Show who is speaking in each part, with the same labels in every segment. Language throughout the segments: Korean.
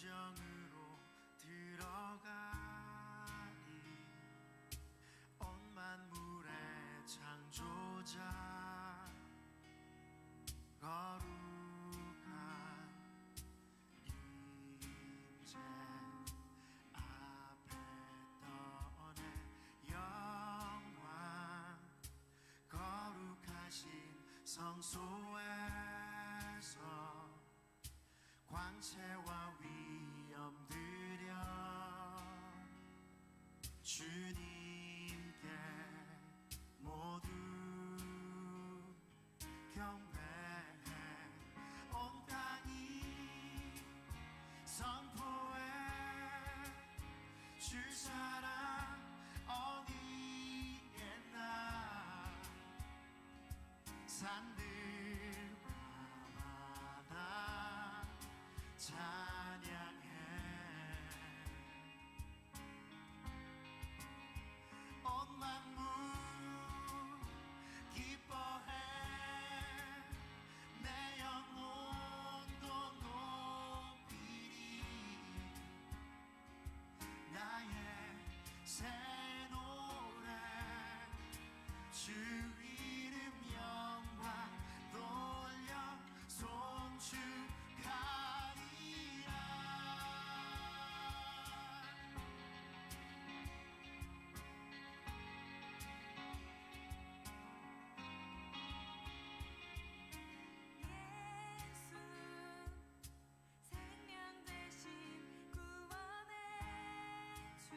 Speaker 1: 성전으로 들어가니 온 만물의 창조자 거룩한 임재 앞에 떠내 영광 거룩하신 성소에서 광채와 위엄 드려 주님께 모두 경배해. 온 땅이 선포해 주 사랑 어디에나 산들과 바다 찬양해. 온 만물 기뻐해. 내 영혼도 높이리 나의 새 노래 주 이름 영광 돌려 송축하리라.
Speaker 2: 예수 생명 되신 구원의 주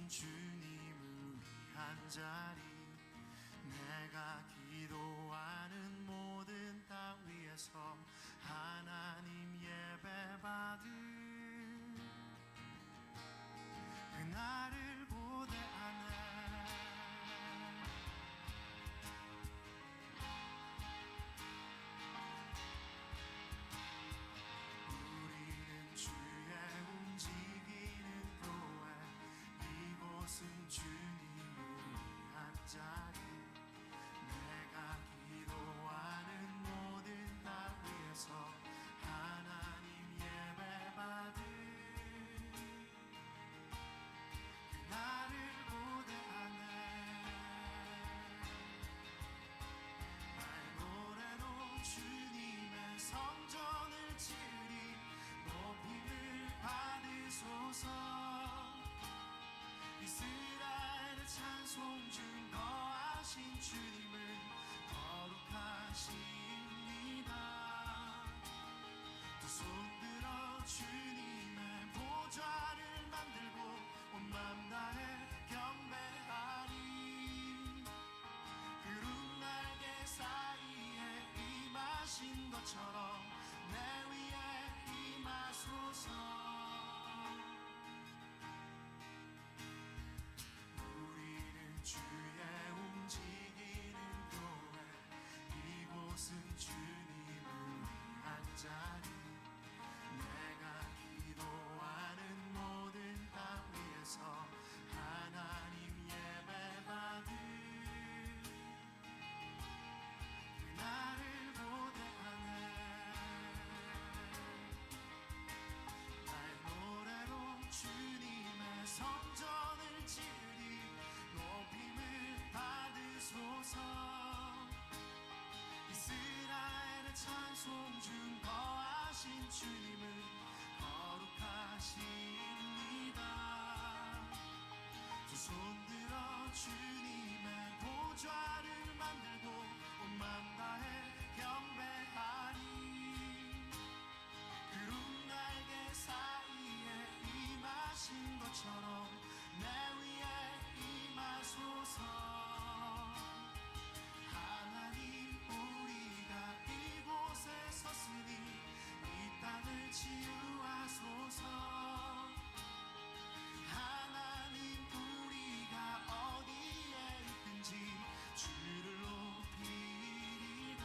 Speaker 1: 주님을 위한 자리 내가 기도하는 모든 땅 위에서 하나님 예배받을 그날을 고대하네 우리는 주의 움직이는 교회 이곳은 주님을 위한 자리 내가 기도하는 모든 땅 위에서 하나님 예배받을 그날을 고대하네 나의 노래로 주님의 성전을 지으리 높임을 받으소서 이스라엘의 찬송 중 거하신 주님을 거룩하십니다 두 손 들어 주님의 보좌를 만들고 온 맘 다해 경배하리 구름 날개 사이에 임하신 것처럼 내 위에 임하소서 우리는 주의 움직이는 교회 이곳은 주님을 위한 자리 내가 기도하는 모든 땅 위에서 하나님 예배받을 그날을 고대하네 나의 노래로 주님의 성전을 지으리 높임을 받으소서 이스라엘의 찬송 중 거하신 주님을 거룩하십니다 두 손 들어 주님의 보좌를 만들고 온 맘 다해 경배하리 구름 날개 사이에 임하신 것처럼 내 위에 임하소서 하나님 우리가 이곳에 섰으니 이 땅을 치유하소서 하나님 우리가 어디에 있든지 주를 높이리라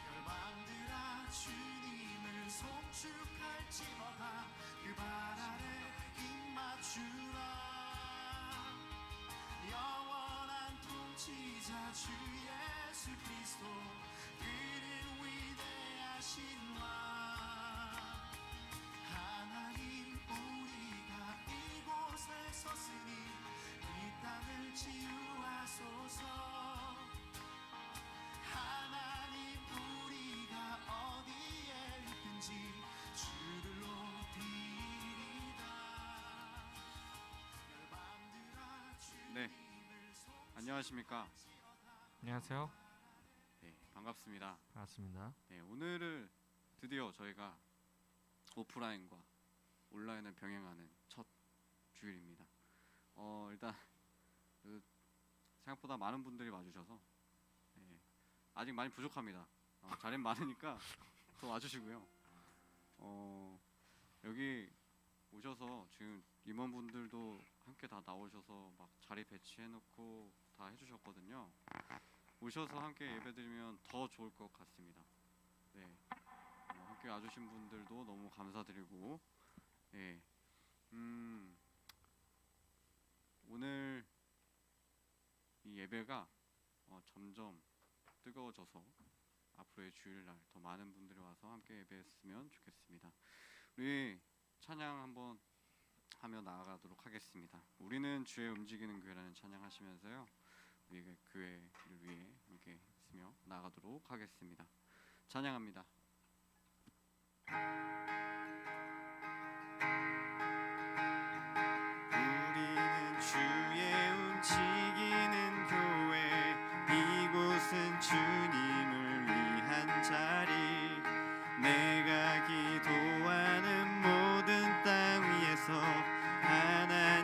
Speaker 1: 열방들아 주님을 송축할지어다 그 발 아래 입맞추라 영원한 통치자 주 예수 그리스도 그는 위대하신 왕 하나님 우리가 이곳에 섰으니 이 땅을 치유하소서 하나님 우리가 어디에 있든지 주를 높이리다 열방들아
Speaker 2: 네, 안녕하십니까?
Speaker 3: 안녕하세요.
Speaker 2: 네, 반갑습니다.
Speaker 3: 반갑습니다.
Speaker 2: 네, 오늘을 드디어 저희가 오프라인과 온라인을 병행하는 첫 주일입니다. 일단 생각보다 많은 분들이 와주셔서 아직 많이 부족합니다. 자리는 많으니까 더 와주시고요. 여기 오셔서 지금 임원분들도 함께 다 나오셔서 막 자리 배치해놓고 다 해주셨거든요. 오셔서 함께 예배드리면 더 좋을 것 같습니다. 네, 함께 와주신 분들도 너무 감사드리고, 네, 오늘 이 예배가 점점 뜨거워져서 앞으로의 주일날 더 많은 분들이 와서 함께 예배했으면 좋겠습니다. 우리 찬양 한번 하며 나아가도록 하겠습니다. 우리는 주의 움직이는 교회라는 찬양 하시면서요, 우리가 교회를 위해 함께 했으며 나아가도록 하겠습니다. 찬양합니다.
Speaker 1: 우리는 주의 움직이는 교회 이곳은 주님을 위한 자리 내가 기도하는 모든 땅 위에서 하나님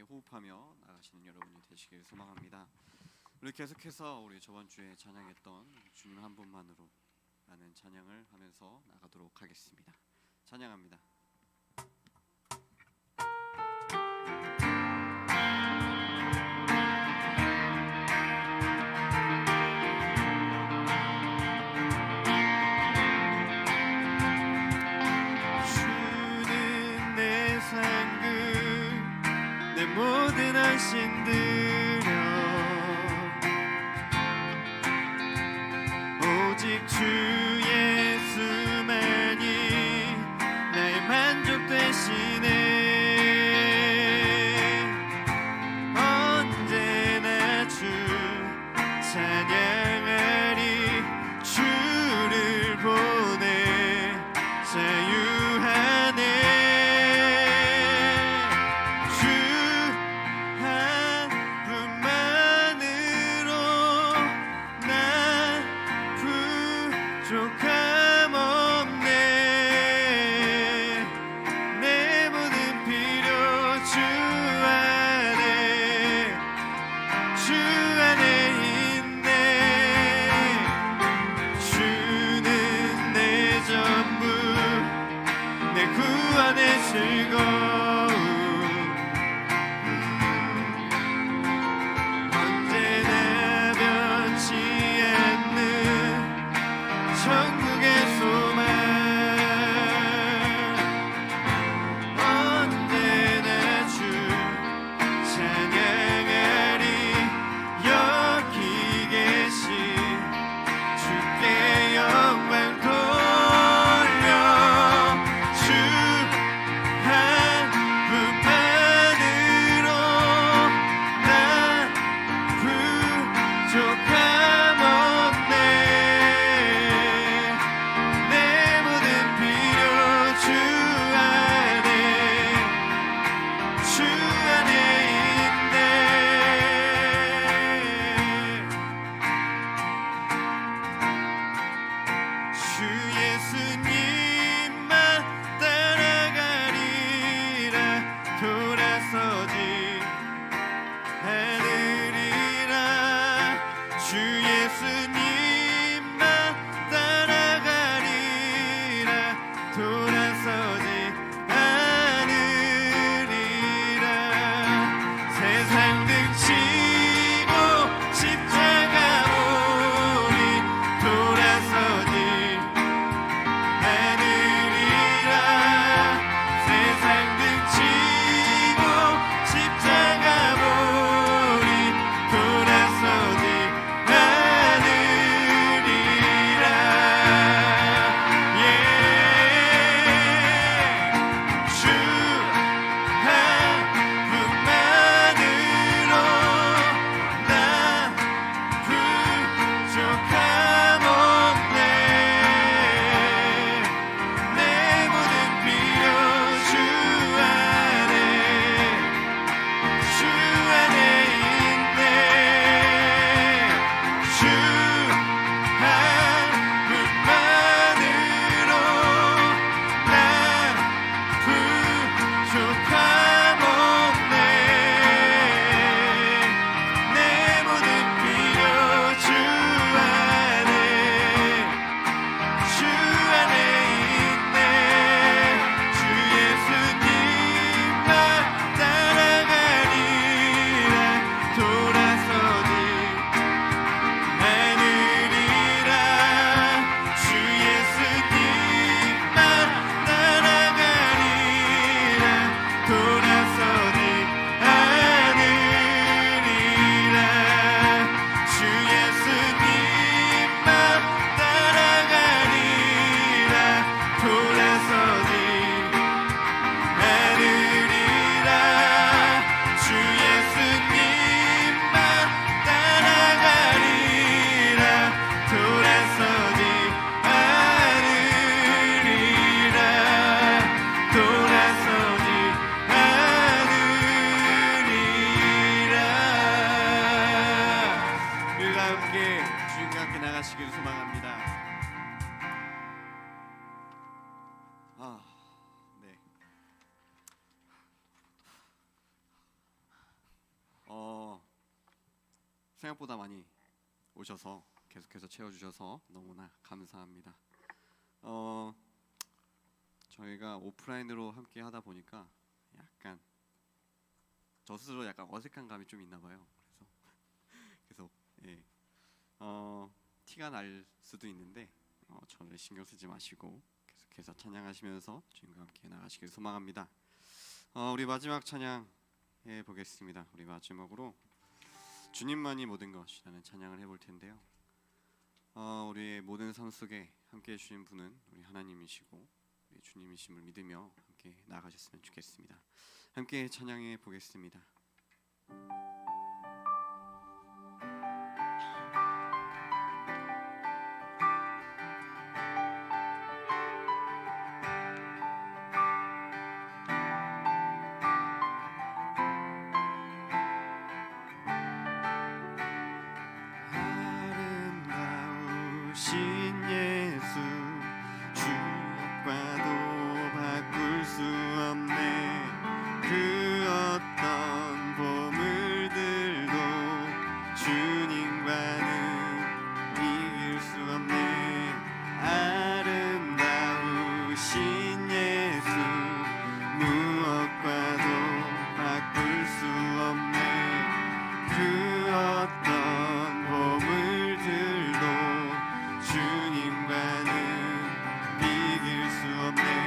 Speaker 2: 함께 호흡하며 나가시는 여러분이 되시길 소망합니다. 우리 계속해서 우리 저번 주에 찬양했던 주님 한 분만으로 라는 찬양을 하면서 나가도록 하겠습니다. 찬양합니다.
Speaker 1: 주는 내 상급 내 모든 헌신 드려 오직 주 예수만이 나의 만족 되시네 언제나 주 찬양하리 주를 보내 자유하네 주 한 분만으로 난 부족함 없네 내 모든 필요 주 안에 있네 주는 내 전부 내 구원의 즐거움 언제나 변치 않는 천국의 소망 언제나 주 찬양하리 여기 계신 주께 영광 돌려 주 한 분만으로 난 부족함 없네 내 모든 필요 주 안에 있네 주 예수님만 따라가리라 돌아서지 않으리라 주 예수님만 따라가리라 돌아서지 않으리라 세상 등치고 십자가 오리 돌아서지 않으리라 세상 등치고 십자가 보리 돌아서지 않으리라 주 한 분만으로 난 부족함 없네 내 모든 필요 주 안에 있네 주 한 분만으로 난 부족함 없네 내 모든 필요 주 안에 있네 주 예수님만 따라가리라 돌아서지 않으리라 주 예수님만 따라가리라 돌아서지 않으리라 주 예수님만 따라가리라 돌아서지 않으리라 주 예수님만 따라가리라 돌아서지 않으리라 돌아서지 않으리라 우리가 함께 주님과 함께 나가시기를 소망합니다. 네.
Speaker 2: 생각보다 많이 오셔서 계속해서 채워주셔서 너무나 감사합니다. 저희가 오프라인으로 함께 하다 보니까 약간 저 스스로 약간 어색한 감이 좀 있나 봐요. 그래서 계속 티가 날 수도 있는데 저를 신경 쓰지 마시고 계속해서 찬양하시면서 주님과 함께 나가시길 소망합니다. 우리 마지막 찬양 해보겠습니다. 우리 마지막으로 주님만이 모든 것이라는 찬양을 해볼 텐데요. 우리의 모든 삶 속에 함께 해주신 분은 우리 하나님이시고 우리 주님이심을 믿으며 함께 나아가셨으면 좋겠습니다. 함께 찬양해 보겠습니다. 아름다우신 예수 주역과도 바꿀 수 없네. 그 어떤 보물들도 주님과는 이길 수 없네. 아름다우신 예수 무엇과도 바꿀 수 없네. 그 어떤 보물들도 주님과는 이길 수 없네.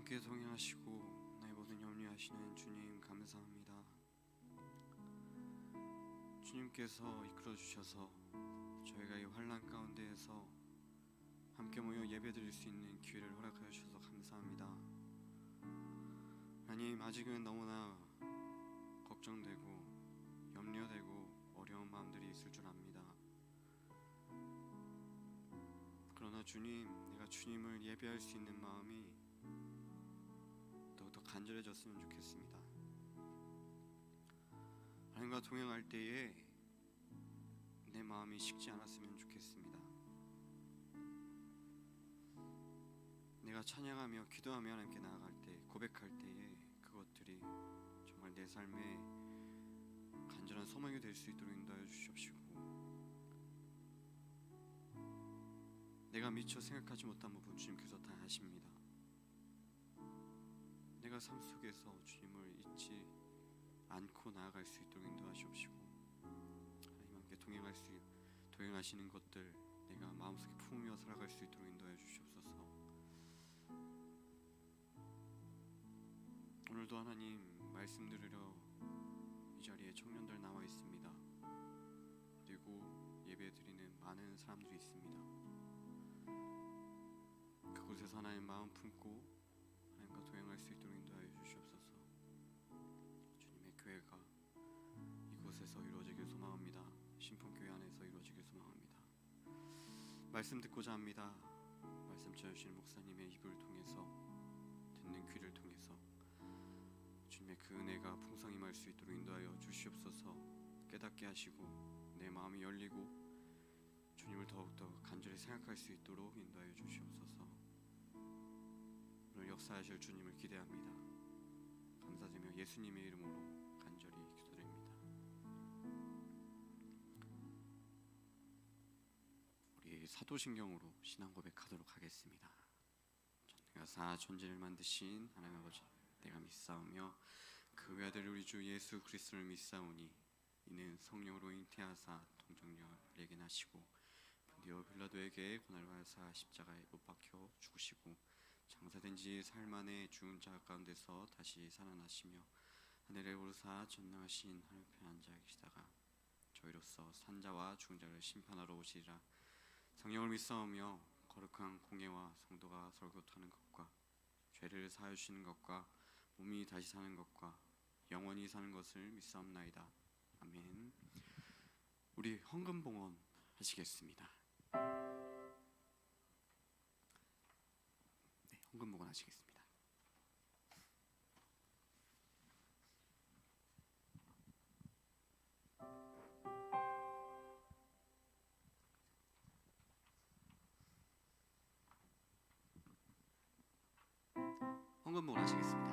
Speaker 2: 함께 동행하시고 나의 모든 염려하시는 주님 감사합니다. 주님께서 이끌어 주셔서 저희가 이 환난 가운데에서 함께 모여 예배드릴 수 있는 기회를 허락하여 주셔서 감사합니다. 하나님, 아직은 너무나 걱정되고 염려되고 어려운 마음들이 있을 줄 압니다. 그러나 주님, 내가 주님을 예배할 수 있는 마음이 더욱더 간절해졌으면 좋겠습니다. 하나님과 동행할 때에 내 마음이 식지 않았으면 좋겠습니다. 내가 찬양하며 기도하며 하나님께 나아갈 때, 고백할 때에 그것들이 정말 내 삶의 간절한 소망이 될 수 있도록 인도하여 주시옵시고, 내가 미처 생각하지 못한 부분 주님께서 다 아십니다. 내가 삶 속에서 주님을 잊지 않고 나아갈 수 있도록 인도하시옵시고, 하나님 함께 동행하시는 것들 내가 마음속에 품으며 살아갈 수 있도록 인도하여 주시옵소서. 오늘도 하나님 말씀 들으러 이 자리에 청년들 나와 있습니다. 그리고 예배 드리는 많은 사람들이 있습니다. 그곳에서 하나님 마음 품고 하나님과 동행할 수 있도록 인도하여 주시옵소서. 주님의 교회가 이곳에서 이루어지길 소망합니다. 신품교회 안에서 이루어지길 소망합니다. 말씀 듣고자 합니다. 말씀 전해주시는 목사님의 입을 통해서, 듣는 귀를 통해서 주님의 그 은혜가 풍성히 임할 수 있도록 인도하여 주시옵소서. 깨닫게 하시고 내 마음이 열리고 주님을 더욱더 간절히 생각할 수 있도록 인도하여 주시옵소서. 오늘 역사하실 주님을 기대합니다. 감사드리며 예수님의 이름으로 간절히 기도드립니다. 우리 사도신경으로 신앙 고백하도록 하겠습니다. 전능하 사 천지를 만드신 하나님 아버지, 내가 믿사오며 그 외아들 우리 주 예수 그리스도를 믿사오니 이는 성령으로 잉태하사 동정녀 마리아에게 나시고 본디오 빌라도에게 고난을 받으사 십자가에 못 박혀 죽으시고 장사된 지 사흘 만에 죽은 자 가운데서 다시 살아나시며 하늘에 오르사 전능하신 하늘 편 앉아 계시다가 저희로서 산자와 죽은 자를 심판하러 오시리라. 성령을 믿사오며 거룩한 공예와 성도가 설교하는 것과 죄를 사하여 주시는 것과 몸이 다시 사는 것과 영원히 사는 것을 믿사옵나이다. 아멘. 우리 헌금봉헌 하시겠습니다. 네, 헌금봉헌 하시겠습니다. 헌금봉헌 하시겠습니다.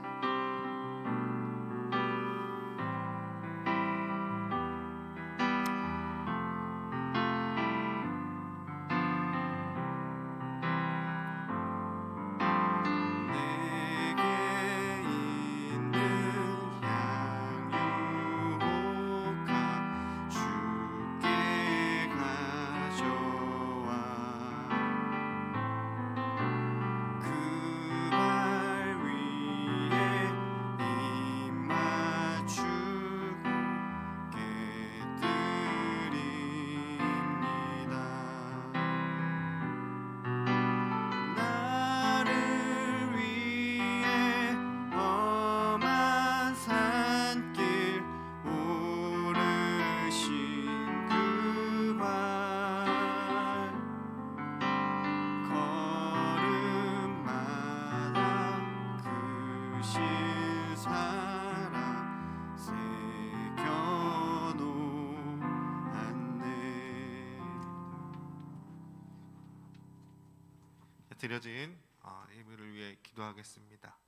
Speaker 3: 드려진 예물을 위해 기도하겠습니다.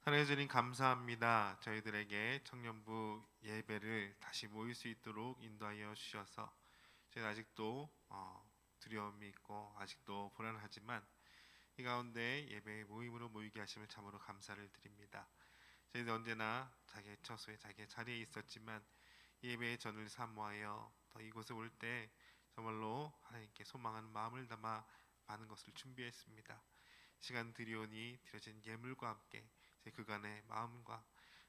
Speaker 3: 하나님 주님 감사합니다. 저희들에게 청년부 예배를 다시 모일 수 있도록 인도하여 주셔서 저희는 아직도 두려움이 있고 아직도 불안하지만 이 가운데 예배 모임으로 모이게 하심을 참으로 감사를 드립니다. 저희는 언제나 자기의 처소에 자기의 자리에 있었지만 예배의 전을 사모하여 더 이곳에 올 때 정말로 하나님께 소망하는 마음을 담아 많은 것을 준비했습니다. 시간 드리오니 드려진 예물과 함께 제 그간의 마음과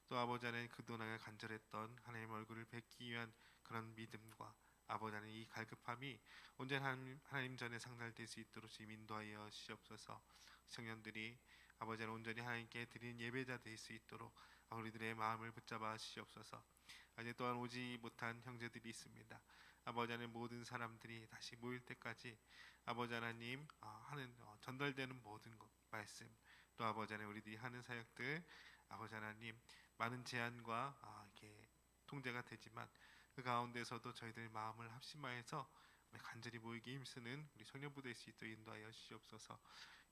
Speaker 3: 또 아버지 안에 그동안 간절했던 하나님 얼굴을 뵙기 위한 그런 믿음과 아버지 안에 이 갈급함이 언제나 하나님 전에 상달될 수 있도록 주님 인도하여 주시옵소서. 청년들이 아버지 안에 온전히 하나님께 드리는 예배자 될 수 있도록 우리들의 마음을 붙잡아 주시옵소서. 이제 또한 오지 못한 형제들이 있습니다. 아버지 하나님 모든 사람들이 다시 모일 때까지 아버지 하나님 하는 전달되는 모든 것 말씀 또 아버지 하나님 우리들이 하는 사역들 아버지 하나님 많은 제한과 이렇게 통제가 되지만 그 가운데서도 저희들 마음을 합심하여서 간절히 모이기 힘쓰는 우리 청년부 될 수 있도록 인도하여 주시옵소서.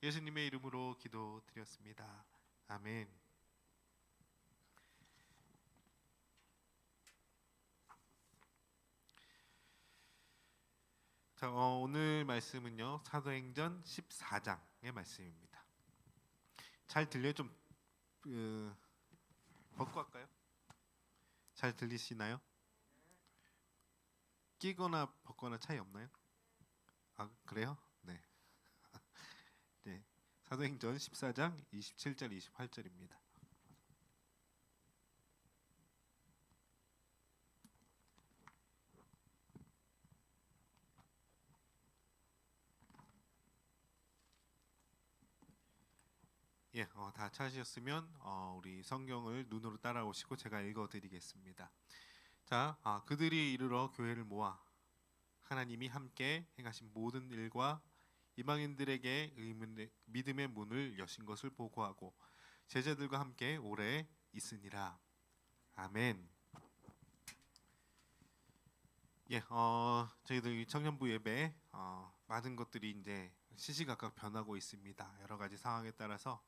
Speaker 3: 예수님의 이름으로 기도드렸습니다. 아멘. 자, 오늘 말씀은요 사도행전 14장의 말씀입니다. 잘 들려요? 좀 벗고 할까요? 잘 들리시나요? 끼거나 벗거나 차이 없나요? 아 그래요? 네. 네. 사도행전 14장 27절 28절입니다. 예, 다 찾으셨으면 우리 성경을 눈으로 따라오시고 제가 읽어드리겠습니다. 자, 그들이 이르러 교회를 모아 하나님이 함께 행하신 모든 일과 이방인들에게 믿음의 문을 여신 것을 보고하고 제자들과 함께 오래 있으니라. 아멘. 예, 저희들 청년부 예배 많은 것들이 이제 시시각각 변하고 있습니다. 여러 가지 상황에 따라서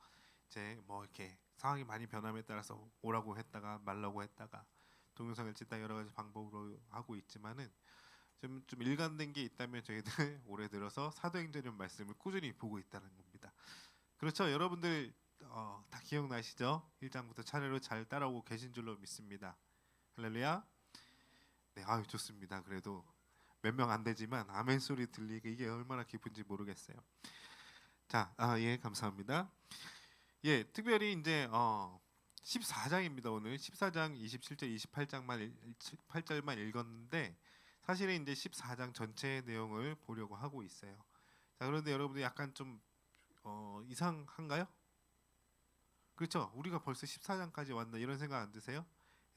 Speaker 3: 이제 뭐 이렇게 상황이 많이 변함에 따라서 오라고 했다가 말라고 했다가 동영상을 찍다 여러 가지 방법으로 하고 있지만은 좀 일관된 게 있다면 저희들 올해 들어서 사도행전의 말씀을 꾸준히 보고 있다는 겁니다. 그렇죠? 여러분들 다 기억나시죠? 1장부터 차례로 잘 따라오고 계신 줄로 믿습니다. 할렐루야. 네, 아유 좋습니다. 그래도 몇 명 안 되지만 아멘 소리 들리게 이게 얼마나 기쁜지 모르겠어요. 자, 예, 감사합니다. 예, 특별히 이제 14장입니다. 오늘 14장 27절 28절만 읽었는데 사실은 이제 14장 전체의 내용을 보려고 하고 있어요. 자, 그런데 여러분들 약간 좀 이상한가요? 그렇죠? 우리가 벌써 14장까지 왔나 이런 생각 안 드세요?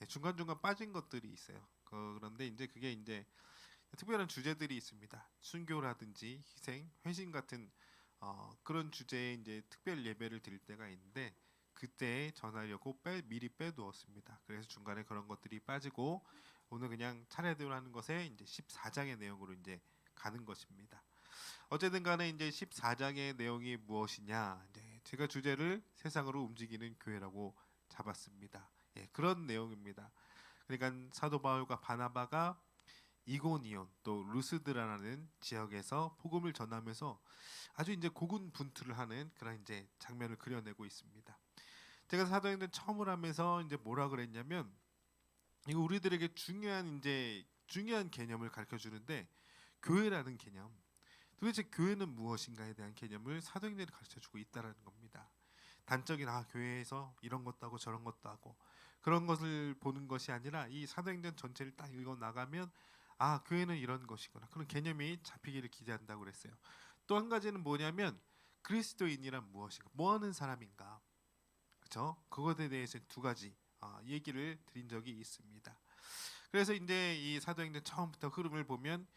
Speaker 3: 예, 중간중간 빠진 것들이 있어요. 그런데 이제 그게 이제 특별한 주제들이 있습니다. 순교라든지 희생, 회심 같은 그런 주제에 이제 특별 예배를 드릴 때가 있는데 그때 전하려고 미리 빼두었습니다. 그래서 중간에 그런 것들이 빠지고 오늘 그냥 차례대로 하는 것에 이제 14장의 내용으로 이제 가는 것입니다. 어쨌든 간에 이제 14장의 내용이 무엇이냐? 이제 제가 주제를 세상으로 움직이는 교회라고 잡았습니다. 예, 그런 내용입니다. 그러니까 사도 바울과 바나바가 이고니온 또 루스드라라는 지역에서 복음을 전하면서 아주 이제 고군분투를 하는 그런 이제 장면을 그려내고 있습니다. 제가 사도행전 처음을 하면서 이제 뭐라 그랬냐면 이거 우리들에게 중요한 개념을 가르쳐 주는데 교회라는 개념. 도대체 교회는 무엇인가에 대한 개념을 사도행전이 가르쳐 주고 있다라는 겁니다. 단적인 교회에서 이런 것도 하고 저런 것도 하고 그런 것을 보는 것이 아니라 이 사도행전 전체를 딱 읽어 나가면 교회는 이런 것이구나. 그런 개념이 잡히기를 기대한다고 그랬어요. 또 한 가지는 뭐냐면 그리스도인이란 무엇인가? 뭐 하는 사람인가? 그렇죠? 그것에 대해서 두 가지 얘기를 드린 적이 있습니다. 그래서 이제 이 사도행전 처음부터 흐름을 보면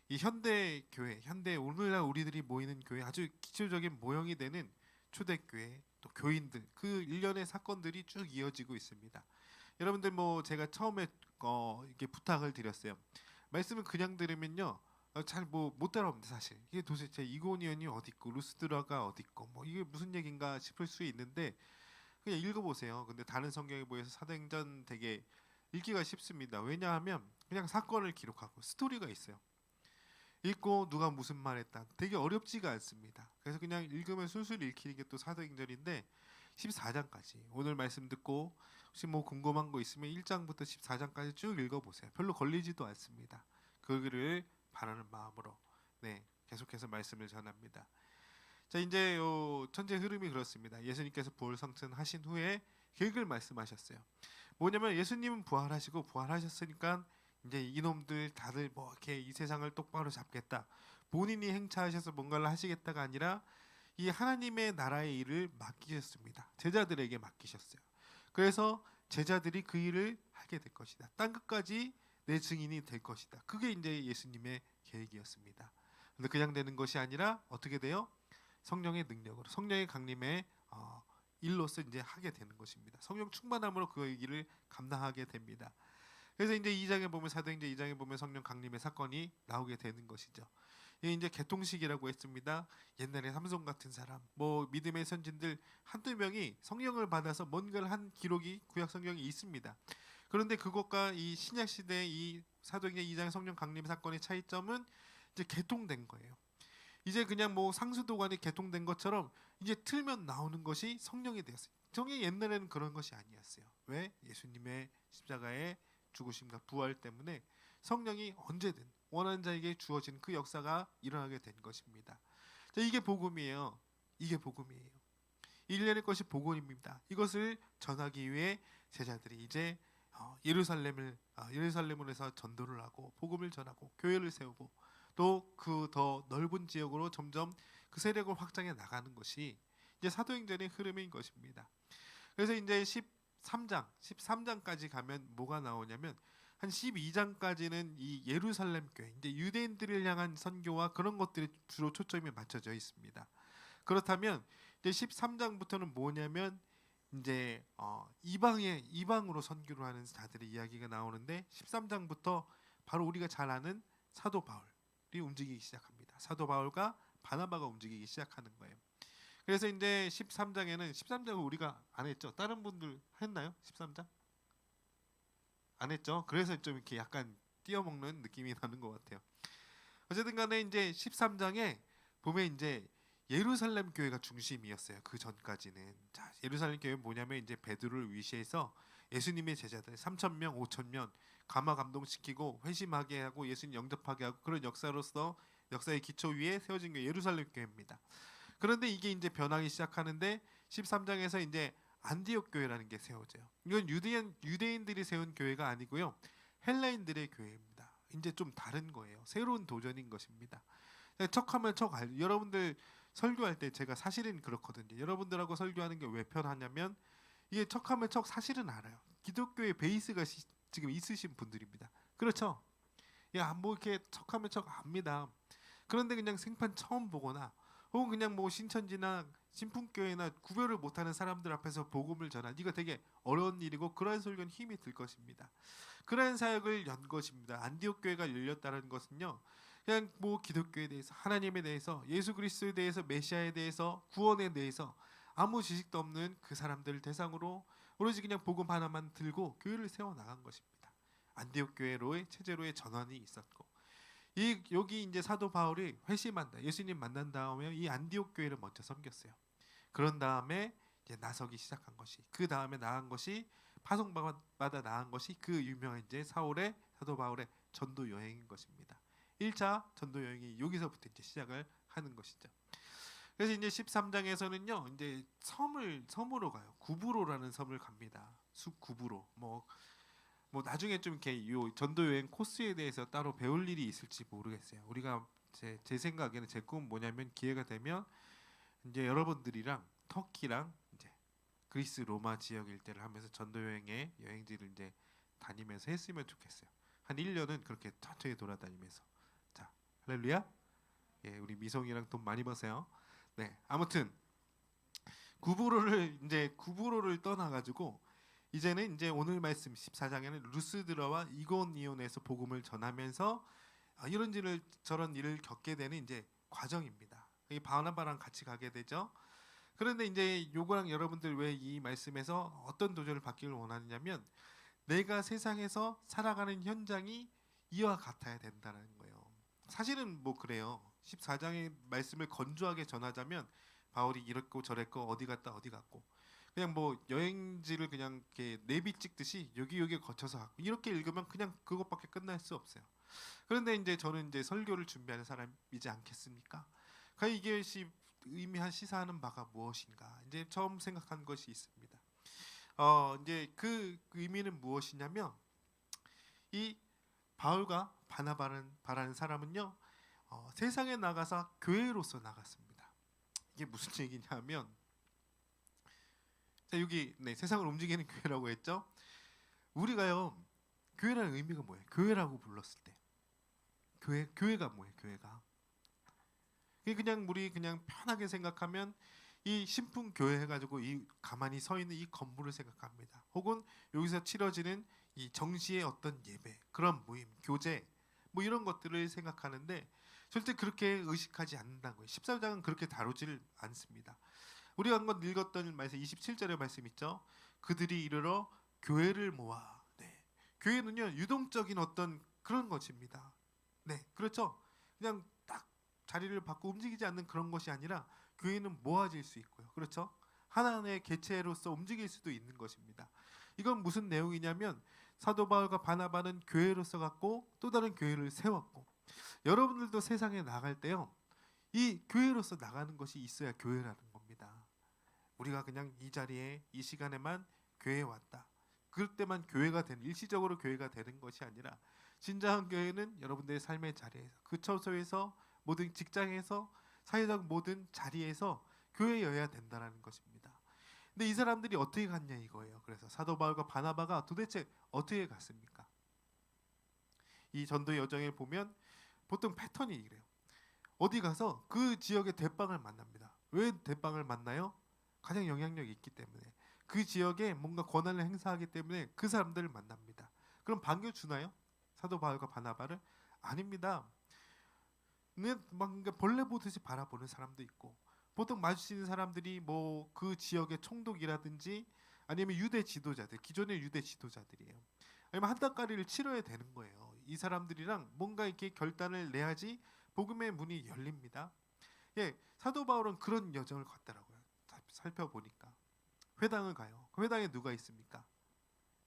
Speaker 3: 이 현대 교회, 현대 오늘날 우리들이 모이는 교회 아주 기초적인 모형이 되는 초대교회 또 교인들 그 일련의 사건들이 쭉 이어지고 있습니다. 여러분들 뭐 제가 처음에 이렇게 부탁을 드렸어요. 말씀을 그냥 들으면요 잘 못 따라옵니다. 사실 이게 도대체 이고니온이 어디 있고 루스드라가 어디 있고 뭐 이게 무슨 얘긴가 싶을 수 있는데 그냥 읽어보세요. 근데 다른 성경에 보여서 사도행전 되게 읽기가 쉽습니다. 왜냐하면 그냥 사건을 기록하고 스토리가 있어요. 읽고 누가 무슨 말했다 되게 어렵지가 않습니다. 그래서 그냥 읽으면 술술 읽히는 게 또 사도행전인데 14장까지 오늘 말씀 듣고 혹시 뭐 궁금한 거 있으면 1장부터 14장까지 쭉 읽어보세요. 별로 걸리지도 않습니다. 그기를 바라는 마음으로 네 계속해서 말씀을 전합니다. 자, 이제 천재 흐름이 그렇습니다. 예수님께서 부활 성천하신 후에 계획을 말씀하셨어요. 뭐냐면 예수님은 부활하시고 부활하셨으니까 이제 이놈들 다들 뭐 이렇게 이 세상을 똑바로 잡겠다. 본인이 행차하셔서 뭔가를 하시겠다가 아니라 이 하나님의 나라의 일을 맡기셨습니다. 제자들에게 맡기셨어요. 그래서 제자들이 그 일을 하게 될 것이다. 땅 끝까지 내 증인이 될 것이다. 그게 이제 예수님의 계획이었습니다. 근데 그냥 되는 것이 아니라 어떻게 돼요? 성령의 능력으로, 성령의 강림의 일로서 이제 하게 되는 것입니다. 성령 충만함으로 그 일을 감당하게 됩니다. 그래서 이제 2장에 보면 사도행전 2장에 보면 성령 강림의 사건이 나오게 되는 것이죠. 이게 이제 개통식이라고 했습니다. 옛날에 삼손 같은 사람, 뭐 믿음의 선진들 한두 명이 성령을 받아서 뭔가를 한 기록이 구약 성경에 있습니다. 그런데 그것과 이 신약 시대의 이 사도행전 2장 성령 강림 사건의 차이점은 이제 개통된 거예요. 이제 그냥 뭐 상수도관이 개통된 것처럼 이제 틀면 나오는 것이 성령이 되었어요. 성령이 옛날에는 그런 것이 아니었어요. 왜? 예수님의 십자가의 죽으심과 부활 때문에 성령이 언제든 원하는 자에게 주어진 그 역사가 일어나게 된 것입니다. 자, 이게 복음이에요. 이게 복음이에요. 일련의 것이 복음입니다. 이것을 전하기 위해 제자들이 이제 예루살렘으로 해서 전도를 하고 복음을 전하고 교회를 세우고 또 그 더 넓은 지역으로 점점 그 세력을 확장해 나가는 것이 이제 사도행전의 흐름인 것입니다. 그래서 이제 13장까지 가면 뭐가 나오냐면 한 12장까지는 이 예루살렘 교회, 이제 유대인들을 향한 선교와 그런 것들이 주로 초점이 맞춰져 있습니다. 그렇다면 이제 13장부터는 뭐냐면 이제 이방으로 선교를 하는 자들의 이야기가 나오는데 13장부터 바로 우리가 잘 아는 사도 바울이 움직이기 시작합니다. 사도 바울과 바나바가 움직이기 시작하는 거예요. 그래서 이제 13장은 우리가 안 했죠. 다른 분들 했나요? 13장? 안 했죠. 그래서 좀 이렇게 약간 띄어먹는 느낌이 나는 것 같아요. 어쨌든 간에 이제 13장에 보면 이제 예루살렘 교회가 중심이었어요. 그 전까지는. 자, 예루살렘 교회는 뭐냐면 이제 베드로를 위시해서 예수님의 제자들 3,000명, 5,000명 감화 감동시키고 회심하게 하고 예수님 영접하게 하고 그런 역사의 기초 위에 세워진 게 예루살렘 교회입니다. 그런데 이게 이제 변하기 시작하는데 13장에서 이제 안디옥 교회라는 게 세워져요. 이건 유대인들이 세운 교회가 아니고요. 헬라인들의 교회입니다. 이제 좀 다른 거예요. 새로운 도전인 것입니다. 척하면 여러분들 설교할 때 제가 사실은 그렇거든요. 여러분들하고 설교하는 게 왜 편하냐면 이게 척하면 척 사실은 알아요. 기독교의 베이스가 지금 있으신 분들입니다. 그렇죠? 야, 뭐 이렇게 척하면 척 압니다. 그런데 그냥 생판 처음 보거나 혹은 그냥 뭐 신천지나 신풍교회나 구별을 못하는 사람들 앞에서 복음을 전하는 이거 되게 어려운 일이고 그러한 설교는 힘이 들 것입니다. 그러한 사역을 연 것입니다. 안디옥 교회가 열렸다는 것은요. 그냥 뭐 기독교에 대해서 하나님에 대해서 예수 그리스도에 대해서 메시아에 대해서 구원에 대해서 아무 지식도 없는 그 사람들을 대상으로 오로지 그냥 복음 하나만 들고 교회를 세워 나간 것입니다. 안디옥 교회로의 체제로의 전환이 있었고 여기 이제 사도 바울이 회심한다. 예수님 만난 다음에 이 안디옥 교회를 먼저 섬겼어요. 그런 다음에 이제 나서기 시작한 것이 그 다음에 나간 것이 파송받아 나간 것이 그 유명한 이제 사도 바울의 전도 여행인 것입니다. 1차 전도 여행이 여기서부터 이제 시작을 하는 것이죠. 그래서 이제 13장에서는요. 이제 섬으로 가요. 구브로라는 섬을 갑니다. 숲 구브로. 뭐 나중에 좀 이렇게 요 전도 여행 코스에 대해서 따로 배울 일이 있을지 모르겠어요. 우리가 제 생각에는 제 꿈은 뭐냐면 기회가 되면 이제 여러분들이랑 터키랑 이제 그리스 로마 지역 일대를 하면서 전도 여행지를 이제 다니면서 했으면 좋겠어요. 한 1년은 그렇게 천천히 돌아다니면서. 자, 할렐루야. 예, 우리 미송이랑 돈 많이 버세요. 네, 아무튼 구브로를 떠나가지고 이제는 이제 오늘 말씀 14장에는 루스드라와 이고니온에서 복음을 전하면서 이런 저런 일을 겪게 되는 이제 과정입니다. 이 바나바랑 같이 가게 되죠. 그런데 이제 요거랑 여러분들 왜 이 말씀에서 어떤 도전을 받기를 원하느냐면 내가 세상에서 살아가는 현장이 이와 같아야 된다는 거예요. 사실은 뭐 그래요. 14장의 말씀을 건조하게 전하자면 바울이 이랬고 저랬고 어디 갔다 어디 갔고 그냥 뭐 여행지를 그냥 이렇게 내비 찍듯이 여기 거쳐서 갔고 이렇게 읽으면 그냥 그것밖에 끝날 수 없어요. 그런데 이제 저는 이제 설교를 준비하는 사람이지 않겠습니까? 이게 의미한 시사하는 바가 무엇인가? 이제 처음 생각한 것이 있습니다. 이제 그 의미는 무엇이냐면 이 바울과 바나바라는 사람은요 세상에 나가서 교회로서 나갔습니다. 이게 무슨 얘기냐면 자 여기 세상을 움직이는 교회라고 했죠. 우리가요 교회라는 의미가 뭐예요? 교회라고 불렀을 때 교회가 뭐예요? 교회가 그냥 우리 그냥 편하게 생각하면 이 신풍 교회 해가지고 이 가만히 서 있는 이 건물을 생각합니다. 혹은 여기서 치러지는 이 정시의 어떤 예배, 그런 모임, 교제 뭐 이런 것들을 생각하는데 절대 그렇게 의식하지 않는다는 거예요. 14장은 그렇게 다루질 않습니다. 우리가 한번 읽었던 말씀 27절의 말씀 있죠. 그들이 이르러 교회를 모아. 교회는요 유동적인 어떤 그런 것입니다. 그렇죠. 그냥 딱 자리를 받고 움직이지 않는 그런 것이 아니라 교회는 모아질 수 있고요. 그렇죠. 하나의 개체로서 움직일 수도 있는 것입니다. 이건 무슨 내용이냐면 사도 바울과 바나바는 교회로서 갔고 또 다른 교회를 세웠고 여러분들도 세상에 나갈 때요 이 교회로서 나가는 것이 있어야 교회라는 겁니다. 우리가 그냥 이 자리에 이 시간에만 교회에 왔다. 그럴 때만 교회가 되는 일시적으로 교회가 되는 것이 아니라 진정한 교회는 여러분들의 삶의 자리에서 그 처소에서 모든 직장에서 사회적 모든 자리에서 교회여야 된다는 것입니다. 근데 이 사람들이 어떻게 갔냐 이거예요. 그래서 사도 바울과 바나바가 도대체 어떻게 갔습니까? 이 전도 여정에 보면 보통 패턴이 이래요. 어디 가서 그 지역의 대빵을 만납니다. 왜 대빵을 만나요? 가장 영향력이 있기 때문에 그 지역에 뭔가 권한을 행사하기 때문에 그 사람들을 만납니다. 그럼 반겨주나요? 사도 바울과 바나바를? 아닙니다. 막 벌레 보듯이 바라보는 사람도 있고 보통 마주치는 사람들이 뭐 그 지역의 총독이라든지 아니면 유대 지도자들, 기존의 유대 지도자들이에요. 아니면 한단가리를 치러야 되는 거예요. 이 사람들이랑 뭔가 이렇게 결단을 내야지 복음의 문이 열립니다. 사도 바울은 그런 여정을 걷더라고요. 살펴보니까 회당을 가요. 그 회당에 누가 있습니까?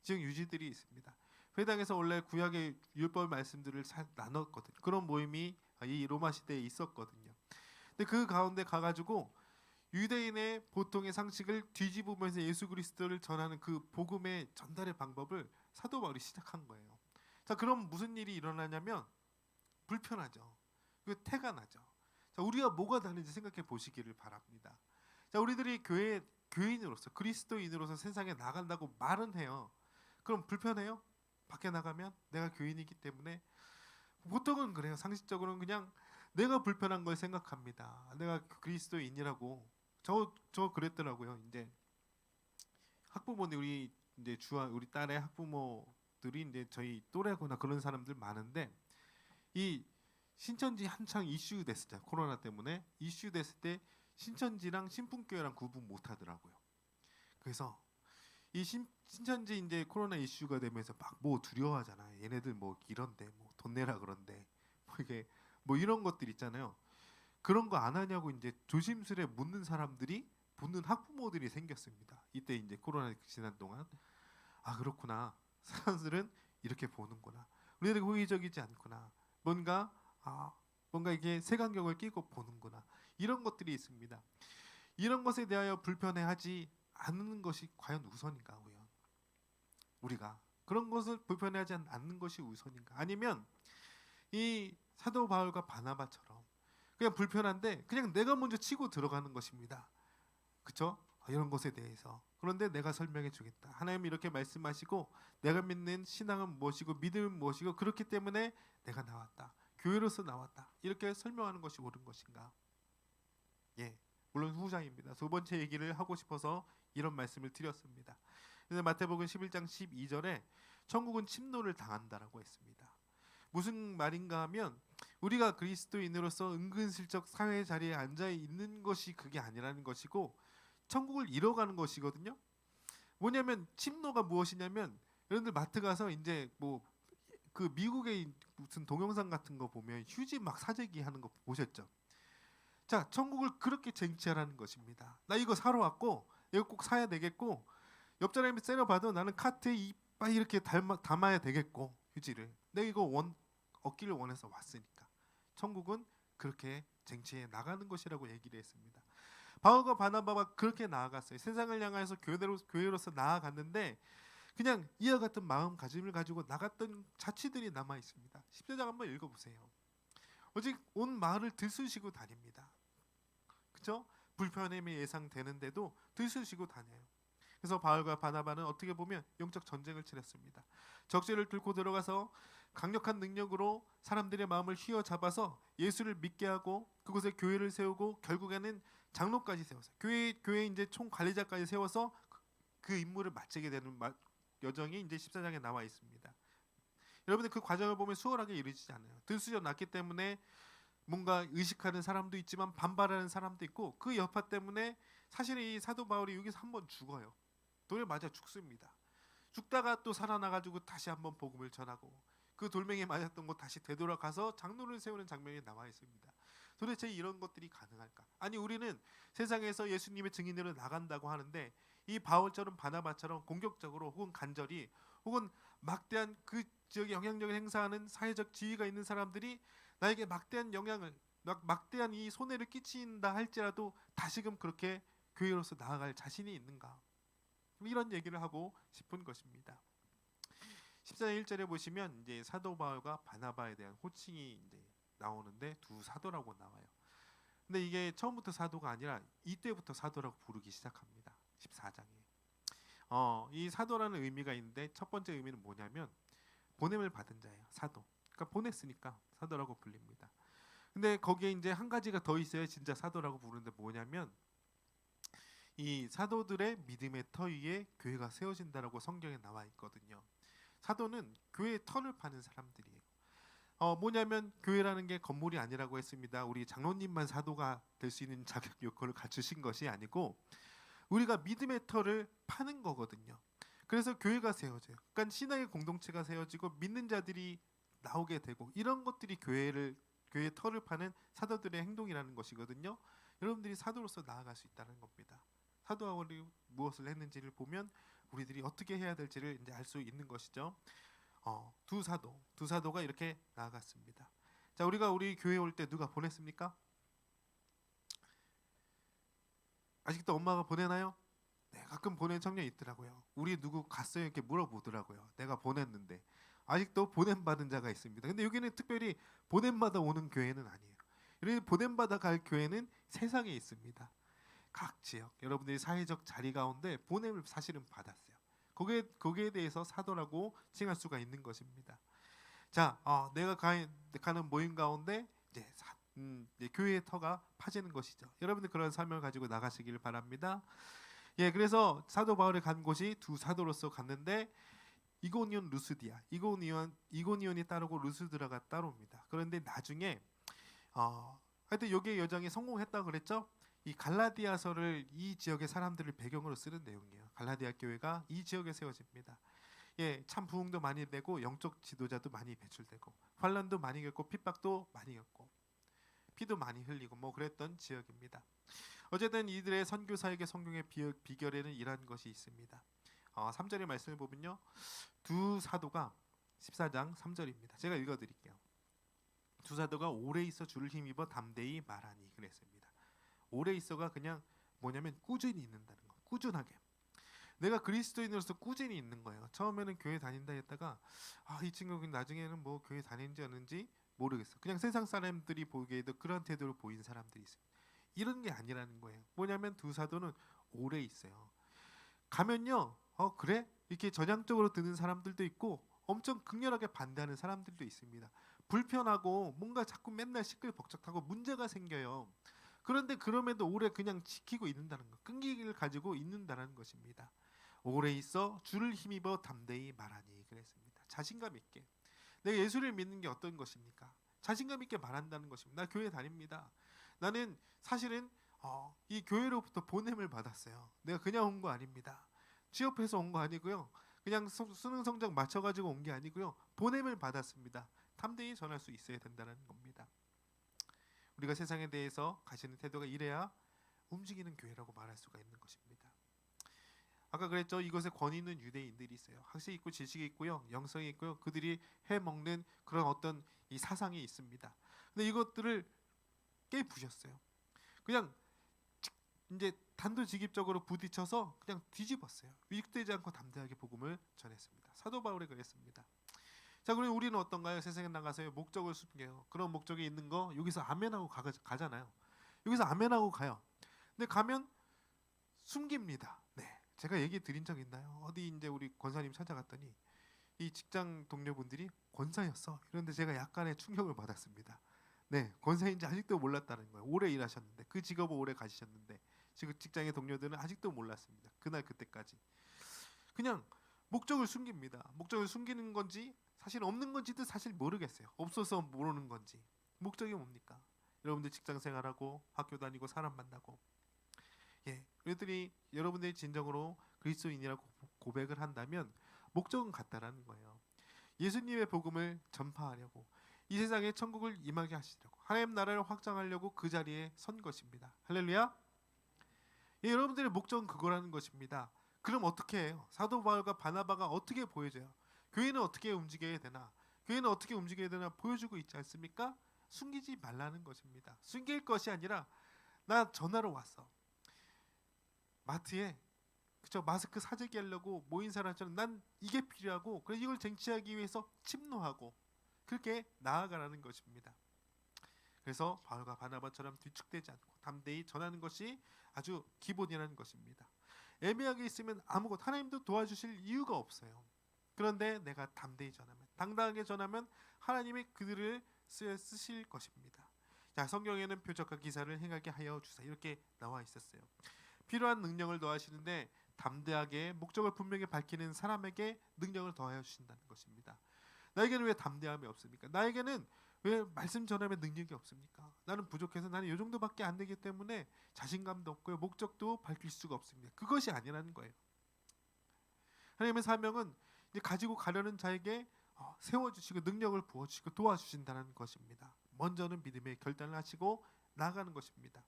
Speaker 3: 지금 유지들이 있습니다. 회당에서 원래 구약의 율법 말씀들을 나눴거든요. 그런 모임이 이 로마 시대에 있었거든요. 근데 그 가운데 가가지고 유대인의 보통의 상식을 뒤집으면서 예수 그리스도를 전하는 그 복음의 전달의 방법을 사도 바울이 시작한 거예요. 자, 그럼 무슨 일이 일어나냐면 불편하죠. 그 태가 나죠. 자, 우리가 뭐가 다른지 생각해 보시기를 바랍니다. 자, 우리들이 교인으로서 그리스도인으로서 세상에 나간다고 말은 해요. 그럼 불편해요? 밖에 나가면 내가 교인이기 때문에 보통은 그래요. 상식적으로는 그냥 내가 불편한 걸 생각합니다. 내가 그리스도인이라고 저 그랬더라고요. 이제 학부모들 우리 딸의 학부모들이 이제 저희 또래거나 그런 사람들 많은데 이 신천지 한창 이슈 됐을 때 코로나 때문에 이슈 됐을 때 신천지랑 신풍교회랑 구분 못 하더라고요. 그래서 이 신천지 이제 코로나 이슈가 되면서 막 뭐 두려워하잖아요. 얘네들 뭐 이런데 뭐 돈 내라 그런데 뭐 이게 뭐 이런 것들 있잖아요. 그런 거 안 하냐고 이제 조심스레 묻는 학부모들이 생겼습니다. 이때 이제 코로나 지난 동안 그렇구나. 사람들은 이렇게 보는구나. 우리들이 호의적이지 않구나. 뭔가 이게 색안경을 끼고 보는구나. 이런 것들이 있습니다. 이런 것에 대하여 불편해하지 않는 것이 과연 우선인가요? 우리가 그런 것을 불편해하지 않는 것이 우선인가? 아니면 이 사도 바울과 바나바처럼 그냥 불편한데 그냥 내가 먼저 치고 들어가는 것입니다. 그렇죠? 이런 것에 대해서 그런데 내가 설명해 주겠다. 하나님이 이렇게 말씀하시고 내가 믿는 신앙은 무엇이고 믿음은 무엇이고 그렇기 때문에 내가 나왔다. 교회로서 나왔다. 이렇게 설명하는 것이 옳은 것인가? 물론 후자입니다. 두 번째 얘기를 하고 싶어서 이런 말씀을 드렸습니다. 그래서 마태복음 11장 12절에 천국은 침노를 당한다라고 했습니다. 무슨 말인가 하면 우리가 그리스도인으로서 은근슬쩍 사회 자리에 앉아 있는 것이 그게 아니라는 것이고 천국을 잃어가는 것이거든요. 뭐냐면 침노가 무엇이냐면 여러분들 마트 가서 이제 뭐 그 미국의 무슨 동영상 같은 거 보면 휴지 막 사재기 하는 거 보셨죠? 자, 천국을 그렇게 쟁취하라는 것입니다. 나 이거 사러 왔고 이거 꼭 사야 되겠고 옆 사람이 세려봐도 나는 카트에 이빨 이렇게 담아야 되겠고 휴지를 내가 이거 얻기를 원해서 왔으니까 천국은 그렇게 쟁취해 나가는 것이라고 얘기를 했습니다. 바울과 바나바가 그렇게 나아갔어요. 세상을 향해서 교회로서 나아갔는데 그냥 이와 같은 마음가짐을 가지고 나갔던 자취들이 남아 있습니다. 10장 한번 읽어보세요. 오직 온 마을을 들쑤시고 다닙니다. 그렇죠? 불편함이 예상되는데도 들쑤시고 다녀요. 그래서 바울과 바나바는 어떻게 보면 영적 전쟁을 치렀습니다. 적재를 뚫고 들어가서 강력한 능력으로 사람들의 마음을 휘어잡아서 예수를 믿게 하고 그곳에 교회를 세우고 결국에는 장로까지 세워서 교회 이제 총 관리자까지 세워서 그 임무를 마치게 되는 여정이 이제 14장에 나와 있습니다. 여러분들 그 과정을 보면 수월하게 이루어지지 않아요. 들쑤져 놨기 때문에 뭔가 의식하는 사람도 있지만 반발하는 사람도 있고 그 여파 때문에 사실 이 사도 바울이 여기서 한번 죽어요. 돌에 맞아 죽습니다. 죽다가 또 살아나가지고 다시 한번 복음을 전하고 그 돌멩이에 맞았던 곳 다시 되돌아가서 장로를 세우는 장면이 나와 있습니다. 도대체 이런 것들이 가능할까? 아니 우리는 세상에서 예수님의 증인으로 나간다고 하는데 이 바울처럼 바나바처럼 공격적으로 혹은 간절히 혹은 막대한 그 지역에 영향력을 행사하는 사회적 지위가 있는 사람들이 나에게 막대한 영향을 막대한 이 손해를 끼친다 할지라도 다시금 그렇게 교회로서 나아갈 자신이 있는가? 이런 얘기를 하고 싶은 것입니다. 14장 1절에 보시면 이제 사도 바울과 바나바에 대한 호칭이 이제 나오는데 두 사도라고 나와요. 근데 이게 처음부터 사도가 아니라 이때부터 사도라고 부르기 시작합니다. 14장에. 이 사도라는 의미가 있는데 첫 번째 의미는 뭐냐면 보냄을 받은 자예요. 사도. 그러니까 보냈으니까 사도라고 불립니다. 근데 거기에 이제 한 가지가 더 있어야 진짜 사도라고 부르는데 뭐냐면 이 사도들의 믿음의 터 위에 교회가 세워진다라고 성경에 나와 있거든요. 사도는 교회의 터를 파는 사람들이에요. 뭐냐면 교회라는 게 건물이 아니라고 했습니다. 우리 장로님만 사도가 될 수 있는 자격 요건을 갖추신 것이 아니고 우리가 믿음의 터를 파는 거거든요. 그래서 교회가 세워져요. 그러니까 신앙의 공동체가 세워지고 믿는 자들이 나오게 되고 이런 것들이 교회의 터를 파는 사도들의 행동이라는 것이거든요. 여러분들이 사도로서 나아갈 수 있다는 겁니다. 사도 바울이 무엇을 했는지를 보면 우리들이 어떻게 해야 될지를 이제 알 수 있는 것이죠. 두 사도가 이렇게 나아갔습니다. 자, 우리가 우리 교회 올 때 누가 보냈습니까? 아직도 엄마가 보내나요? 네, 가끔 보낸 청년이 있더라고요. 우리 누구 갔어요? 이렇게 물어보더라고요. 내가 보냈는데 아직도 보냄받은 자가 있습니다. 근데 여기는 특별히 보냄받아 오는 교회는 아니에요. 이렇게 보냄받아 갈 교회는 세상에 있습니다. 각 지역 여러분들이 사회적 자리 가운데 보냄을 사실은 받았어요. 거기에 대해서 사도라고 칭할 수가 있는 것입니다. 자, 내가 가는 모임 가운데 이제 교회의 터가 파지는 것이죠. 여러분들 그런 삶을 가지고 나가시길 바랍니다. 예, 그래서 사도 바울이 간 곳이 두 사도로서 갔는데 이고니온 루스디아, 이고니온이 따르고 루스드라가 따로입니다. 그런데 나중에 하여튼 여기에 여정이 성공했다고 그랬죠. 이 갈라디아서를 이 지역의 사람들을 배경으로 쓰는 내용이에요. 갈라디아 교회가 이 지역에 세워집니다. 예, 참 부흥도 많이 되고 영적 지도자도 많이 배출되고 환난도 많이 겪고 핍박도 많이 겪고 피도 많이 흘리고 뭐 그랬던 지역입니다. 어쨌든 이들의 선교 사역의 성공의 비결에는 이러한 것이 있습니다. 3절의 말씀을 보면요, 두 사도가 14장 3절입니다. 제가 읽어드릴게요. 두 사도가 오래 있어 주를 힘입어 담대히 말하니 그랬습니다. 오래 있어가 그냥 뭐냐면 꾸준히 있는다는 거. 꾸준하게. 내가 그리스도인으로서 꾸준히 있는 거예요. 처음에는 교회 다닌다 했다가 이 친구가 나중에는 뭐 교회 다니는지 않는지 모르겠어. 그냥 세상 사람들이 보기에도 그런 태도를 보인 사람들이 있습니다. 이런 게 아니라는 거예요. 뭐냐면 두 사도는 오래 있어요. 가면요, 그래? 이렇게 전향적으로 드는 사람들도 있고 엄청 극렬하게 반대하는 사람들도 있습니다. 불편하고 뭔가 자꾸 맨날 시끌벅적하고 문제가 생겨요. 그런데 그럼에도 오래 그냥 지키고 있는다는 것, 끈기를 가지고 있는다는 것입니다. 오래 있어 주를 힘입어 담대히 말하니 그랬습니다. 자신감 있게. 내가 예수를 믿는 게 어떤 것입니까? 자신감 있게 말한다는 것입니다. 나 교회 다닙니다. 나는 사실은 이 교회로부터 보냄을 받았어요. 내가 그냥 온 거 아닙니다. 취업해서 온 거 아니고요. 그냥 수능 성적 맞춰가지고 온 게 아니고요. 보냄을 받았습니다. 담대히 전할 수 있어야 된다는 겁니다. 우리가 세상에 대해서 가지는 태도가 이래야 움직이는 교회라고 말할 수가 있는 것입니다. 아까 그랬죠. 이것에 권위 있는 유대인들이 있어요. 학식이 있고 지식이 있고요. 영성이 있고요. 그들이 해먹는 그런 어떤 이 사상이 있습니다. 근데 이것들을 깨부셨어요. 그냥 이제 단도직입적으로 부딪혀서 그냥 뒤집었어요. 위축되지 않고 담대하게 복음을 전했습니다. 사도 바울이 그랬습니다. 자, 그럼 우리는 어떤가요? 세상에 나가서요 목적을 숨겨요. 그런 목적이 있는 거 여기서 아멘하고 가잖아요. 여기서 아멘하고 가요. 근데 가면 숨깁니다. 네, 제가 얘기 드린 적 있나요? 어디 이제 우리 권사님 찾아갔더니 이 직장 동료분들이 권사였어. 이런데 제가 약간의 충격을 받았습니다. 네, 권사인지 아직도 몰랐다는 거예요. 오래 일하셨는데 그 직업을 오래 가지셨는데 지금 직장의 동료들은 아직도 몰랐습니다. 그날 그때까지 그냥 목적을 숨깁니다. 목적을 숨기는 건지 사실 없는 건지도 사실 모르겠어요. 없어서 모르는 건지. 목적이 뭡니까? 여러분들 직장 생활하고 학교 다니고 사람 만나고 우리들이 여러분들이 진정으로 그리스도인이라고 고백을 한다면 목적은 같다라는 거예요. 예수님의 복음을 전파하려고 이 세상에 천국을 임하게 하시려고 하나님 나라를 확장하려고 그 자리에 선 것입니다. 할렐루야. 여러분들의 목적은 그거라는 것입니다. 그럼 어떻게 해요? 사도 바울과 바나바가 어떻게 보여줘요? 교회는 어떻게 움직여야 되나? 교회는 어떻게 움직여야 되나 보여주고 있지 않습니까? 숨기지 말라는 것입니다. 숨길 것이 아니라 나 전화로 왔어. 마트에 그쵸 마스크 사재기 하려고 모인 사람처럼 난 이게 필요하고 그래서 이걸 쟁취하기 위해서 침노하고 그렇게 나아가라는 것입니다. 그래서 바울과 바나바처럼 뒤축되지 않고 담대히 전하는 것이 아주 기본이라는 것입니다. 애매하게 있으면 아무것도 하나님도 도와주실 이유가 없어요. 그런데 내가 담대히 전하면 당당하게 전하면 하나님이 그들을 쓰실 것입니다. 자, 성경에는 표적과 기사를 행하게 하여 주사 이렇게 나와 있었어요. 필요한 능력을 더하시는데 담대하게 목적을 분명히 밝히는 사람에게 능력을 더하여 주신다는 것입니다. 나에게는 왜 담대함이 없습니까? 나에게는 왜 말씀 전함에 능력이 없습니까? 나는 부족해서 나는 이 정도밖에 안 되기 때문에 자신감도 없고요. 목적도 밝힐 수가 없습니다. 그것이 아니라는 거예요. 하나님의 사명은 이제 가지고 가려는 자에게 세워주시고 능력을 부어주시고 도와주신다는 것입니다. 먼저는 믿음의 결단을 하시고 나아가는 것입니다.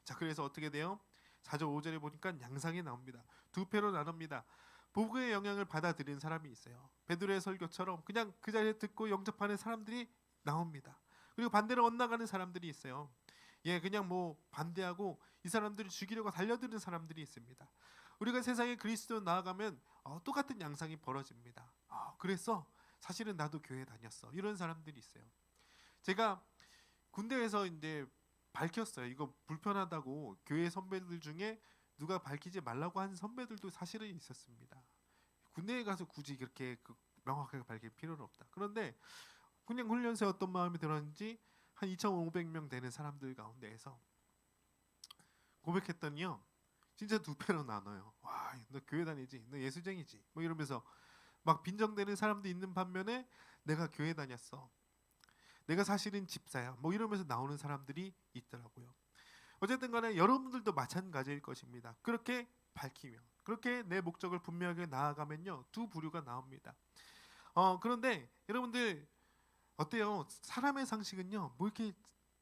Speaker 3: 자, 그래서 어떻게 돼요? 4절 5절에 보니까 양상이 나옵니다. 두 패로 나눕니다. 복음의 영향을 받아들인 사람이 있어요. 베드로의 설교처럼 그냥 그 자리에 듣고 영접하는 사람들이 나옵니다. 그리고 반대로 엇나가는 사람들이 있어요. 그냥 뭐 반대하고 이 사람들을 죽이려고 달려드는 사람들이 있습니다. 우리가 세상에 그리스도 나아가면 똑같은 양상이 벌어집니다. 그래서 사실은 나도 교회 다녔어. 이런 사람들이 있어요. 제가 군대에서 이제 밝혔어요. 이거 불편하다고 교회 선배들 중에 누가 밝히지 말라고 한 선배들도 사실은 있었습니다. 군대에 가서 굳이 그렇게 명확하게 밝힐 필요는 없다. 그런데 그냥 훈련소에 어떤 마음이 들었는지 한 2,500명 되는 사람들 가운데에서 고백했더니요. 진짜 두 패로 나눠요. 와, 너 교회 다니지? 너 예수쟁이지? 뭐 이러면서 막 빈정대는 사람도 있는 반면에 내가 교회 다녔어. 내가 사실은 집사야. 뭐 이러면서 나오는 사람들이 있더라고요. 어쨌든 간에 여러분들도 마찬가지일 것입니다. 그렇게 밝히면 그렇게 내 목적을 분명하게 나아가면요. 두 부류가 나옵니다. 그런데 여러분들 어때요? 사람의 상식은요. 뭐 이렇게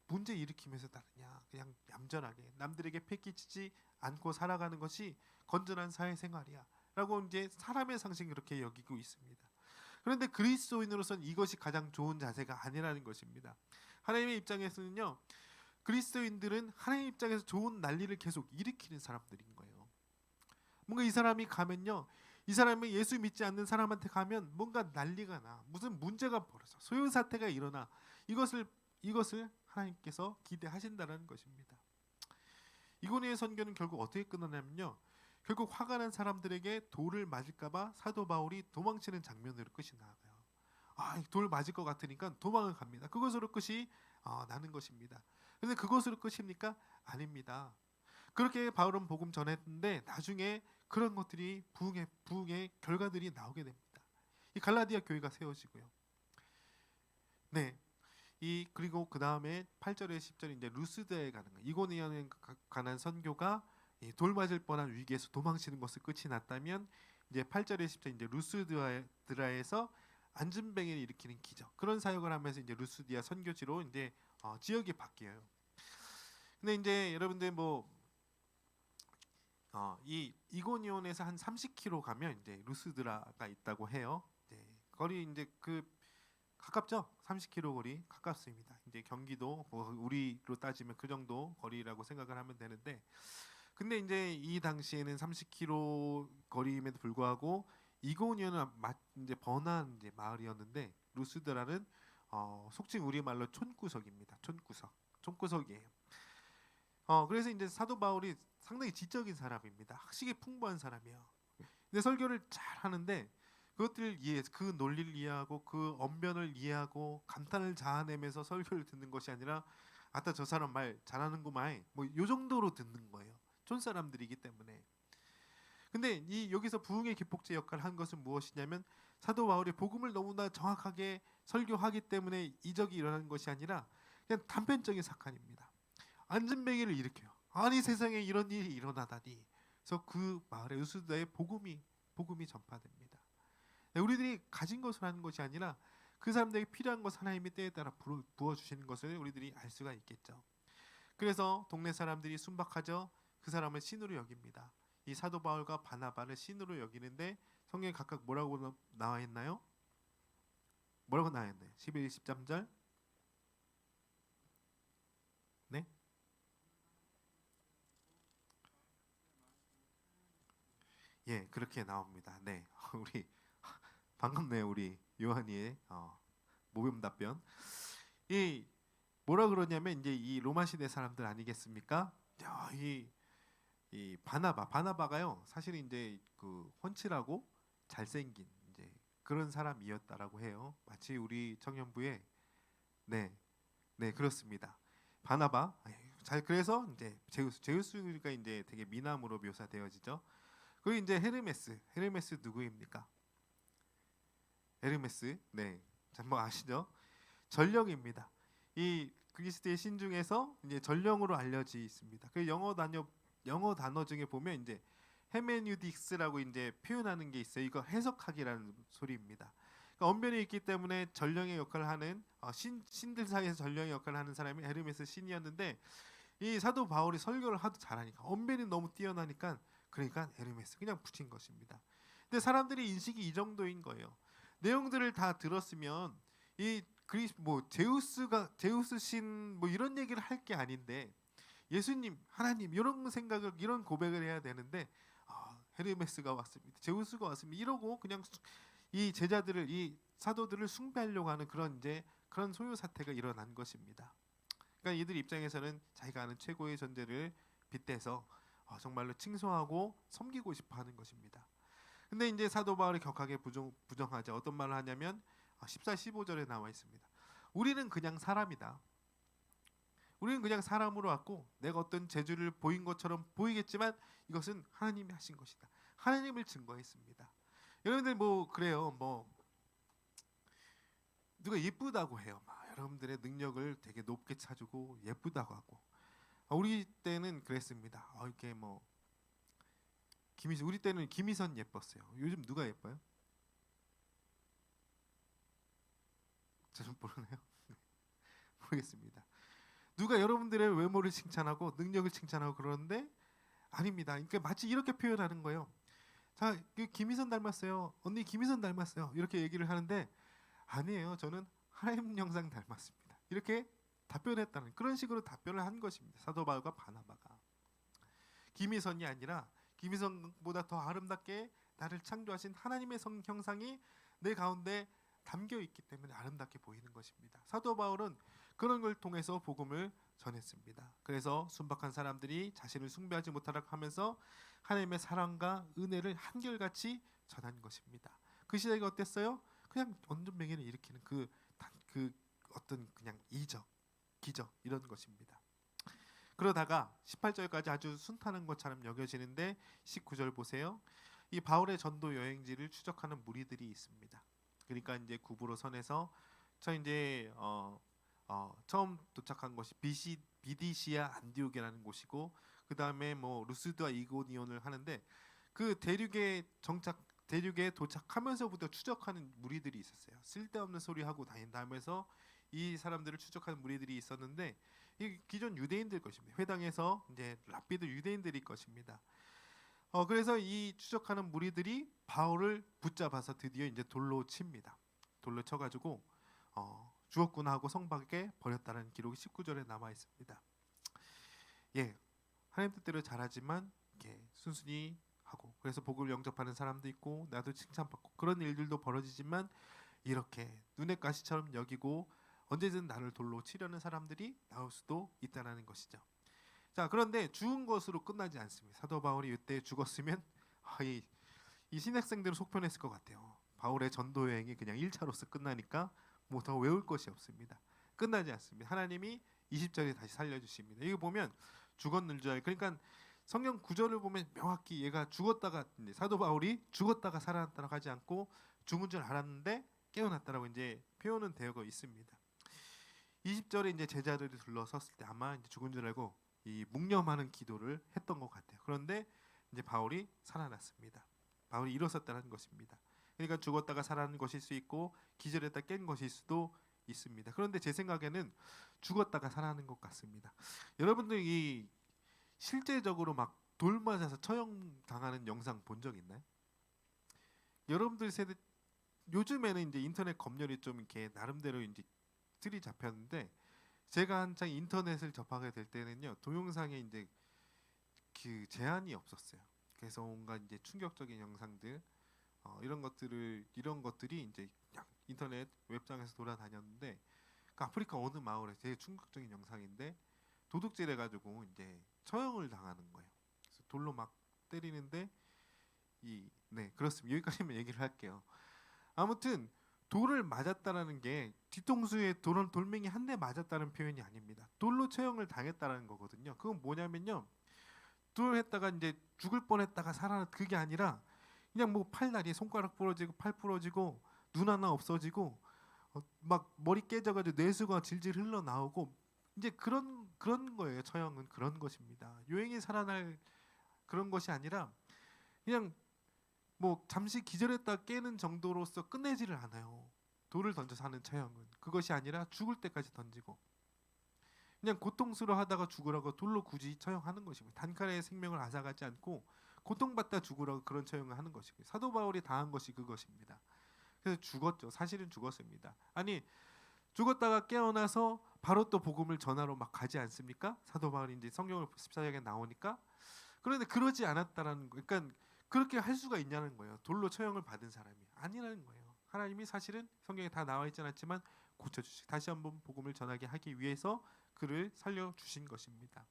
Speaker 3: 문제 일으키면서 다르냐. 그냥 얌전하게 남들에게 패기치지 않고 살아가는 것이 건전한 사회생활이야. 라고 이제 사람의 상식이 그렇게 여기고 있습니다. 그런데 그리스도인으로서는 이것이 가장 좋은 자세가 아니라는 것입니다. 하나님의 입장에서는요. 그리스도인들은 하나님 입장에서 좋은 난리를 계속 일으키는 사람들인 거예요. 뭔가 이 사람이 가면요. 이 사람이 예수 믿지 않는 사람한테 가면 뭔가 난리가 나. 무슨 문제가 벌어져. 소요 사태가 일어나. 이것을 하나님께서 기대하신다는 것입니다. 이고니의 선교는 결국 어떻게 끝나냐면요. 결국 화가 난 사람들에게 돌을 맞을까봐 사도 바울이 도망치는 장면으로 끝이 나가요. 돌 맞을 것 같으니까 도망을 갑니다. 그것으로 끝이 나는 것입니다. 그런데 그것으로 끝입니까? 아닙니다. 그렇게 바울은 복음 전했는데 나중에 그런 것들이 부흥의 결과들이 나오게 됩니다. 이 갈라디아 교회가 세워지고요. 네. 그리고 그 다음에 8절에 10절에 이제 루스드에 가는 거예요. 이고니온에 관한 선교가 돌 맞을 뻔한 위기에서 도망치는 것을 끝이 났다면 이제 8절에 10절 이제 루스드라에서 안전뱅이를 일으키는 기적 그런 사역을 하면서 이제 루스디아 선교지로 이제 지역이 바뀌어요. 근데 이제 여러분들 이 이고니온에서 한 30km 가면 이제 루스드라가 있다고 해요. 거리 이제 가깝죠? 30km 거리 가깝습니다. 이제 경기도 우리로 따지면 그 정도 거리라고 생각을 하면 되는데 근데 이제 이 당시에는 30km 거리임에도 불구하고 이고니온은 이제 번화한 이제 마을이었는데 루스드라는 속칭 우리말로 촌구석입니다. 촌구석이에요. 그래서 이제 사도 바울이 상당히 지적인 사람입니다. 학식이 풍부한 사람이에요. 근데 설교를 잘 하는데 그것들을 그 논리를 이해하고 그 언변을 이해하고 감탄을 자아내면서 설교를 듣는 것이 아니라 아따 저 사람 말 잘하는구만 뭐 요 정도로 듣는 거예요. 촌 사람들이기 때문에. 근데 이 여기서 부흥의 기폭제 역할을 한 것은 무엇이냐면 사도 바울이 복음을 너무나 정확하게 설교하기 때문에 이적이 일어나는 것이 아니라 그냥 단편적인 사건입니다. 안진뱅이를 일으켜요. 아니 세상에 이런 일이 일어나다니. 그래서 그 마을의 루스드라에 복음이 전파됩니다. 우리들이 가진 것을 하는 것이 아니라 그 사람들에게 필요한 것 하나님의 때에 따라 부어주시는 것을 우리들이 알 수가 있겠죠. 그래서 동네 사람들이 순박하죠. 그 사람을 신으로 여깁니다. 이 사도 바울과 바나바를 신으로 여기는데 성경에 각각 뭐라고 나와 있나요? 뭐라고 나와 있나요? 11, 13절. 네? 예, 그렇게 나옵니다. 네, 우리 반갑네요, 우리 요한이의 모범 답변. 이 뭐라 그러냐면 이제 이 로마 시대 사람들 아니겠습니까? 야, 이 바나바가요, 사실은 이제 그 훤칠하고 잘생긴 이제 그런 사람이었다라고 해요. 마치 우리 청년부에 네 그렇습니다. 바나바 잘 그래서 이제 제우스가 이제 되게 미남으로 묘사되어지죠. 그리고 이제 헤르메스 누구입니까? 헤르메스 뭐 아시죠? 전령입니다. 이 그리스도의 신 중에서 이제 전령으로 알려져 있습니다. 그 영어 단어 중에 보면 이제 헤메뉴딕스라고 이제 표현하는 게 있어요. 이거 해석하기라는 소리입니다. 그러니까 언변이 있기 때문에 전령의 역할을 하는 신들 사이에서 전령의 역할을 하는 사람이 헤르메스 신이었는데 이 사도 바울이 설교를 하도 잘하니까 언변이 너무 뛰어나니까 그러니까 헤르메스 그냥 붙인 것입니다. 근데 사람들이 인식이 이 정도인 거예요. 내용들을 다 들었으면 이 제우스 신 뭐 이런 얘기를 할 게 아닌데 예수님, 하나님 이런 생각을 이런 고백을 해야 되는데 헤르메스가 왔습니다. 제우스가 왔습니다. 이러고 그냥 이 제자들을 이 사도들을 숭배하려고 하는 그런 소요 사태가 일어난 것입니다. 그러니까 이들 입장에서는 자기가 아는 최고의 존재를 빗대서 정말로 칭송하고 섬기고 싶어하는 것입니다. 근데 이제 사도 바울이 격하게 부정하죠. 어떤 말을 하냐면 14, 15절에 나와 있습니다. 우리는 그냥 사람이다. 우리는 그냥 사람으로 왔고 내가 어떤 재주를 보인 것처럼 보이겠지만 이것은 하나님이 하신 것이다. 하나님을 증거했습니다. 여러분들 뭐 그래요. 뭐 누가 예쁘다고 해요. 여러분들의 능력을 되게 높게 차주고 예쁘다고 하고. 우리 때는 그랬습니다. 이렇게 뭐 우리 때는 김희선 예뻤어요. 요즘 누가 예뻐요? 저 좀 모르네요. 모르겠습니다. 누가 여러분들의 외모를 칭찬하고 능력을 칭찬하고 그러는데 아닙니다. 그러니까 마치 이렇게 표현하는 거예요. 자, 김희선 닮았어요. 언니 김희선 닮았어요. 이렇게 얘기를 하는데 아니에요. 저는 하나님 영상 닮았습니다. 이렇게 답변했다는 그런 식으로 답변을 한 것입니다. 사도 바울과 바나바가 김희선이 아니라 김희선보다 더 아름답게 나를 창조하신 하나님의 형상이 내 가운데 담겨 있기 때문에 아름답게 보이는 것입니다. 사도 바울은 그런 걸 통해서 복음을 전했습니다. 그래서 순박한 사람들이 자신을 숭배하지 못하라고 하면서 하나님의 사랑과 은혜를 한결같이 전한 것입니다. 그 시대가 어땠어요? 그냥 언전맹이를 일으키는 그 어떤 그냥 기적 이런 것입니다. 그러다가 18절까지 아주 순탄한 것처럼 여겨지는데 19절 보세요. 이 바울의 전도 여행지를 추적하는 무리들이 있습니다. 그러니까 이제 구브로 선에서 이제 처음 도착한 곳이 비디시아 안디옥이라는 곳이고 그 다음에 뭐 루스드와 이고니온을 하는데 그 대륙에 도착하면서부터 추적하는 무리들이 있었어요. 쓸데없는 소리 하고 다닌다면서 이 사람들을 추적하는 무리들이 있었는데 이 기존 유대인들 것입니다. 회당에서 이제 랍비들 유대인들일 것입니다. 그래서 이 추적하는 무리들이 바울을 붙잡아서 드디어 이제 돌로 칩니다. 돌로 쳐가지고 주었구나 하고 성박에 버렸다는 기록이 19절에 남아 있습니다. 예, 하나님 뜻대로 잘하지만 이렇게 순순히 하고, 그래서 복을 영접하는 사람도 있고 나도 칭찬받고 그런 일들도 벌어지지만, 이렇게 눈의 가시처럼 여기고 언제든 나를 돌로 치려는 사람들이 나올 수도 있다는 것이죠. 자, 그런데 죽은 것으로 끝나지 않습니다. 사도 바울이 이때 죽었으면 이 신학생들은 속편했을 것 같아요. 바울의 전도 여행이 그냥 1차로서 끝나니까 뭐 더 외울 것이 없습니다. 끝나지 않습니다. 하나님이 20절에 다시 살려주십니다. 이거 보면 죽었는 줄 그러니까 성경 구절을 보면 명확히 얘가 죽었다가, 사도 바울이 죽었다가 살아났다고 하지 않고 죽은 줄 알았는데 깨어났다라고 이제 표현은 되어 있습니다. 20절에 이제 제자들이 둘러섰을 때 아마 이제 죽은 줄 알고 이 묵념하는 기도를 했던 것 같아요. 그런데 이제 바울이 살아났습니다. 바울이 일어섰다는 것입니다. 그러니까 죽었다가 살아난 것일 수 있고 기절했다 깬 것일 수도 있습니다. 그런데 제 생각에는 죽었다가 살아나는 것 같습니다. 여러분들 이 실제적으로 막 돌 맞아서 처형 당하는 영상 본 적 있나요? 여러분들 세대 요즘에는 이제 인터넷 검열이 좀 이렇게 나름대로 이제 틀이 잡혔는데, 제가 한창 인터넷을 접하게 될 때는요 동영상에 이제 그 제한이 없었어요. 그래서 뭔가 이제 충격적인 영상들 이런 것들이 이제 그냥 인터넷 웹상에서 돌아다녔는데, 그 아프리카 어느 마을에 되게 충격적인 영상인데 도둑질 해가지고 이제 처형을 당하는 거예요. 그래서 돌로 막 때리는데 네 그렇습니다. 여기까지만 얘기를 할게요. 아무튼 돌을 맞았다라는 게 뒤통수에 돌멩이 한 대 맞았다는 표현이 아닙니다. 돌로 처형을 당했다라는 거거든요. 그건 뭐냐면요, 돌 했다가 이제 죽을 뻔했다가 살아나, 그게 아니라 그냥 뭐 팔다리 손가락 부러지고 팔 부러지고 눈 하나 없어지고 막 머리 깨져가지고 뇌수가 질질 흘러나오고 이제 그런 거예요. 처형은 그런 것입니다. 요행이 살아날 그런 것이 아니라 그냥 뭐 잠시 기절했다 깨는 정도로서 끝내지를 않아요. 돌을 던져서 하는 처형은 그것이 아니라 죽을 때까지 던지고 그냥 고통스러워하다가 죽으라고 돌로 굳이 처형하는 것입니다. 단칼에 생명을 앗아가지 않고 고통받다 죽으라고 그런 처형을 하는 것이고요. 사도 바울이 당한 것이 그것입니다. 그래서 죽었죠. 사실은 죽었습니다. 아니 죽었다가 깨어나서 바로 또 복음을 전하러 막 가지 않습니까? 사도 바울이 이제 성경을 14장에 나오니까. 그런데 그러지 않았다라는 거. 그러니까 그렇게 할 수가 있냐는 거예요. 돌로 처형을 받은 사람이 아니라는 거예요. 하나님이 사실은 성경에 다 나와 있지 않았지만 고쳐주시, 다시 한번 복음을 전하게 하기 위해서 그를 살려주신 것입니다.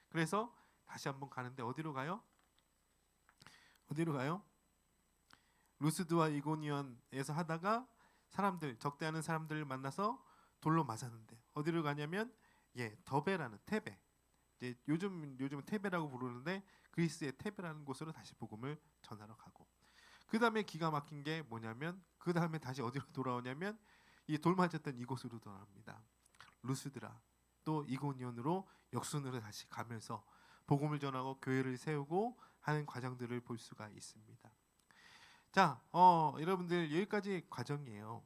Speaker 3: 그래서 다시 한번 가는데 어디로 가요? 루스드와 이고니온에서 하다가 적대하는 사람들을 만나서 돌로 맞았는데 어디로 가냐면 더베라는 테베, 이제 요즘 테베라고 부르는데 그리스의 테베라는 곳으로 다시 복음을 전하러 가고, 그 다음에 기가 막힌 게 뭐냐면 그 다음에 다시 어디로 돌아오냐면 이 돌 맞았던 이곳으로 돌아옵니다. 루스드라 또 이고니온으로 역순으로 다시 가면서 복음을 전하고 교회를 세우고 하는 과정들을 볼 수가 있습니다. 자, 여러분들 여기까지 과정이에요.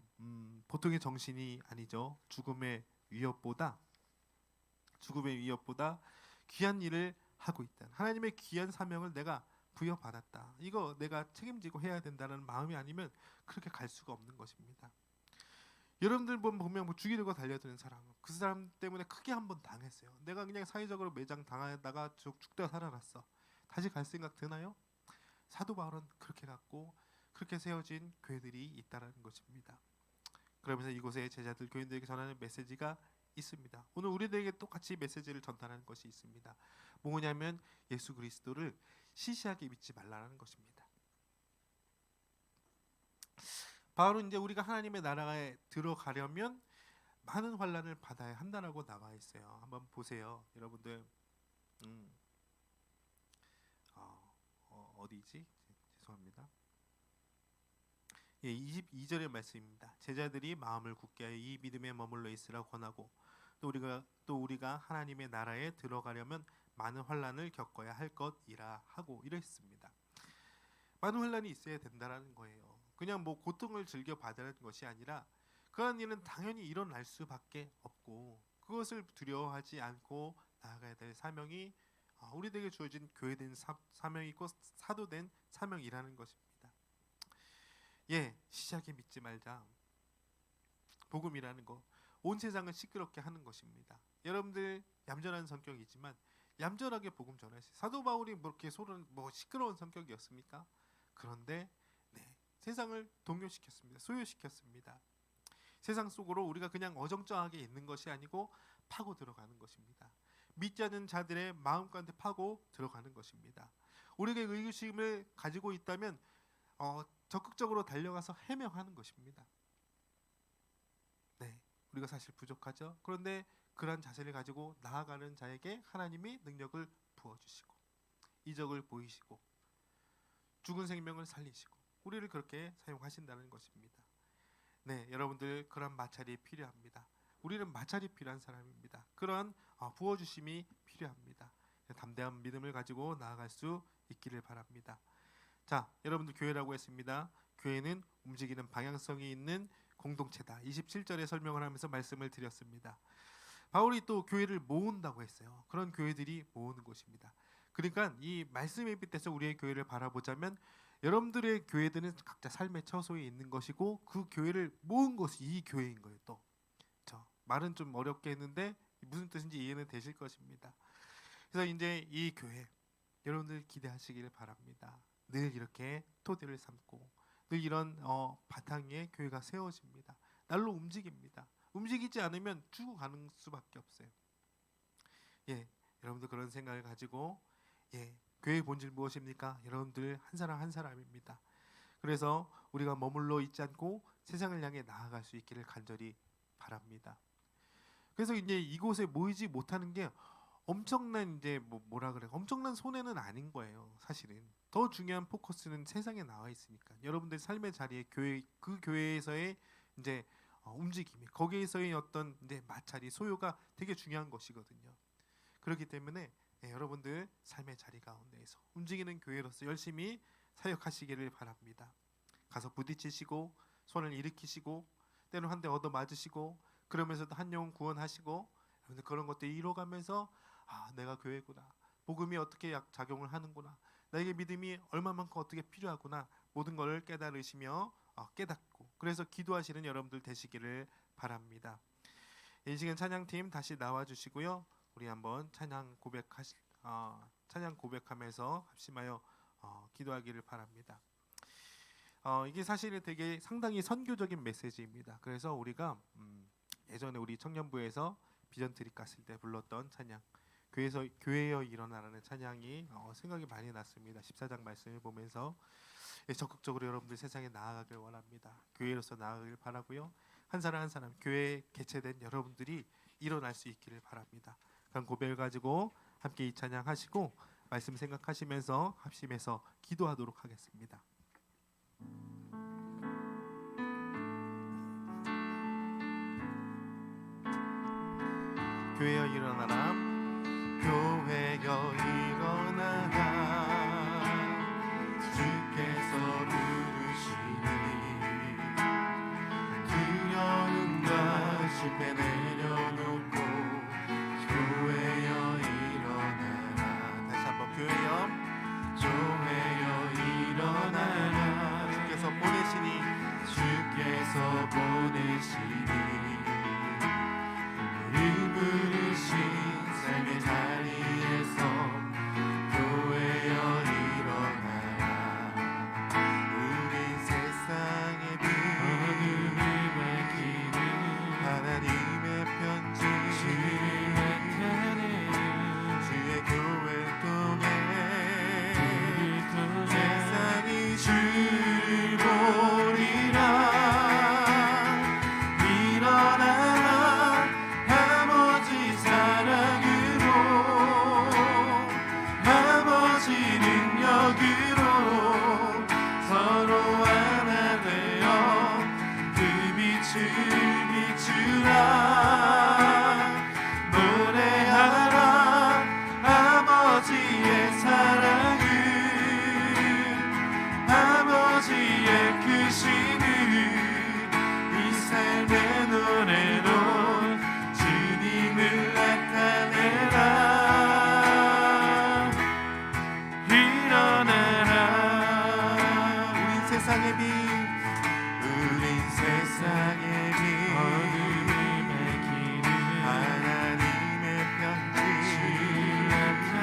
Speaker 3: 보통의 정신이 아니죠. 죽음의 위협보다 귀한 일을 하고 있다. 하나님의 귀한 사명을 내가 부여받았다. 이거 내가 책임지고 해야 된다는 마음이 아니면 그렇게 갈 수가 없는 것입니다. 여러분들 보면 뭐 죽이려고 달려드는 사람, 그 사람 때문에 크게 한번 당했어요. 내가 그냥 사회적으로 매장 당하다가 죽다 살아났어. 다시 갈 생각 드나요? 사도 바울은 그렇게 갔고 그렇게 세워진 교회들이 있다라는 것입니다. 그러면서 이곳에 제자들 교인들에게 전하는 메시지가 있습니다. 오늘 우리들에게 똑같이 메시지를 전달하는 것이 있습니다. 뭐냐면 예수 그리스도를 시시하게 믿지 말라는 것입니다. 바울은 이제 우리가 하나님의 나라에 들어가려면 많은 환난을 받아야 한다라고 나와 있어요. 한번 보세요, 여러분들. 어디지? 죄송합니다. 22절의 말씀입니다. 제자들이 마음을 굳게 하여 이 믿음에 머물러 있으라 권하고 또 우리가 하나님의 나라에 들어가려면 많은 환난을 겪어야 할 것이라 하고 이랬습니다. 많은 환난이 있어야 된다라는 거예요. 그냥 뭐 고통을 즐겨 받으라는 것이 아니라 그런 일은 당연히 일어날 수밖에 없고 그것을 두려워하지 않고 나아가야 될 사명이 우리들에게 주어진 교회된 사명이고 사도된 사명이라는 것입니다. 시시하게 믿지 말자. 복음이라는 거 온 세상을 시끄럽게 하는 것입니다. 여러분들 얌전한 성격이지만 얌전하게 복음 전하시. 사도 바울이 뭐 이렇게 시끄러운 성격이었습니까? 그런데 세상을 동요시켰습니다. 소요시켰습니다. 세상 속으로 우리가 그냥 어정쩡하게 있는 것이 아니고 파고 들어가는 것입니다. 믿지 않는 자들의 마음 가운데 파고 들어가는 것입니다. 우리가 의구심을 가지고 있다면 적극적으로 달려가서 해명하는 것입니다. 우리가 사실 부족하죠. 그런데 그러한 자세를 가지고 나아가는 자에게 하나님이 능력을 부어주시고 이적을 보이시고 죽은 생명을 살리시고 우리를 그렇게 사용하신다는 것입니다. 여러분들 그런 마찰이 필요합니다. 우리는 마찰이 필요한 사람입니다. 그런 부어주심이 필요합니다. 담대한 믿음을 가지고 나아갈 수 있기를 바랍니다. 자, 여러분들 교회라고 했습니다. 교회는 움직이는 방향성이 있는 공동체다. 27절에 설명을 하면서 말씀을 드렸습니다. 바울이 또 교회를 모은다고 했어요. 그런 교회들이 모으는 곳입니다. 그러니까 이 말씀의 빛에서 우리의 교회를 바라보자면 여러분들의 교회들은 각자 삶의 처소에 있는 것이고 그 교회를 모은 것이 이 교회인 거예요. 또 말은 좀 어렵게 했는데 무슨 뜻인지 이해는 되실 것입니다. 그래서 이제 이 교회 여러분들 기대하시기를 바랍니다. 늘 이렇게 토대를 삼고 늘 이런 바탕 위에 교회가 세워집니다. 날로 움직입니다. 움직이지 않으면 죽어가는 수밖에 없어요. 여러분들 그런 생각을 가지고 교회의 본질 무엇입니까? 여러분들 한 사람 한 사람입니다. 그래서 우리가 머물러 있지 않고 세상을 향해 나아갈 수 있기를 간절히 바랍니다. 그래서 이제 이곳에 모이지 못하는 게 엄청난 엄청난 손해는 아닌 거예요. 사실은 더 중요한 포커스는 세상에 나와 있으니까 여러분들 삶의 자리에 그 교회에서의 이제 움직임이 거기에서의 어떤 이제 마찰이 소요가 되게 중요한 것이거든요. 그렇기 때문에 여러분들 삶의 자리 가운데에서 움직이는 교회로서 열심히 사역하시기를 바랍니다. 가서 부딪히시고 손을 일으키시고 때로는 한 대 얻어 맞으시고 그러면서도 한 영혼 구원하시고 여러분들 그런 것들 이뤄가면서 내가 교회구나. 복음이 어떻게 작용을 하는구나. 나에게 믿음이 얼마만큼 어떻게 필요하구나. 모든 것을 깨달으시며 깨닫고 그래서 기도하시는 여러분들 되시기를 바랍니다. 이 시간 찬양팀 다시 나와주시고요. 우리 한번 찬양 고백하면서 합심하여 기도하기를 바랍니다. 이게 사실은 되게 상당히 선교적인 메시지입니다. 그래서 우리가 예전에 우리 청년부에서 비전 트립 갔을 때 불렀던 찬양 교회여 일어나라는 찬양이 생각이 많이 났습니다. 14장 말씀을 보면서 적극적으로 여러분들 세상에 나아가길 원합니다. 교회로서 나아가길 바라고요. 한 사람 한 사람 교회에 개최된 여러분들이 일어날 수 있기를 바랍니다. 그런 고백을 가지고 함께 이 찬양 하시고 말씀 생각하시면서 합심해서 기도하도록 하겠습니다. 교회여 일어나라 교회여 일어나라 주께서 부르시니 두려움과 실패 내려놓고 교회여 일어나라. 다시 한번 교회여 일어나라. 주께서 보내시니 우리 부르신 삶의 자리에서 교회여 일어나라. 우린 세상의 빛 어둠을 밝히는 하나님의 편지 주를 나타내는 주의 교회 통해 세상이 주를 보리라. 일어나라 아버지 사랑으로 아버지 능력으로 서로 하나 되어 그 빛을 비추라. 노래하라 아버지의 사랑을 아버지의 크심을 이 삶의 노래로 주님을 나타내라. 일어나라. 우린 세상의 빛 우린 세상의 빛 어둠을 밝히는 하나님의 편지 주를 나타내는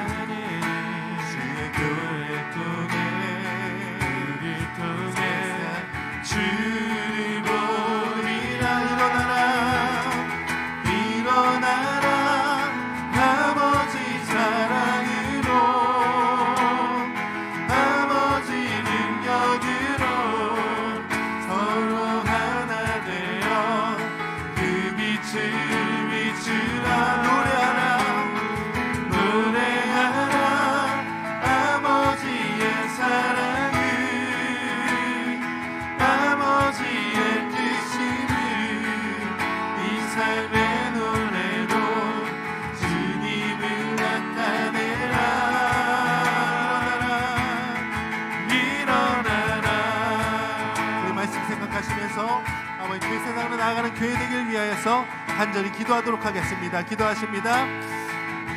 Speaker 3: 생각하시면서 아버지 교회 세상으로 나아가는 교회 되길 위하여서 간절히 기도하도록 하겠습니다. 기도하십니다.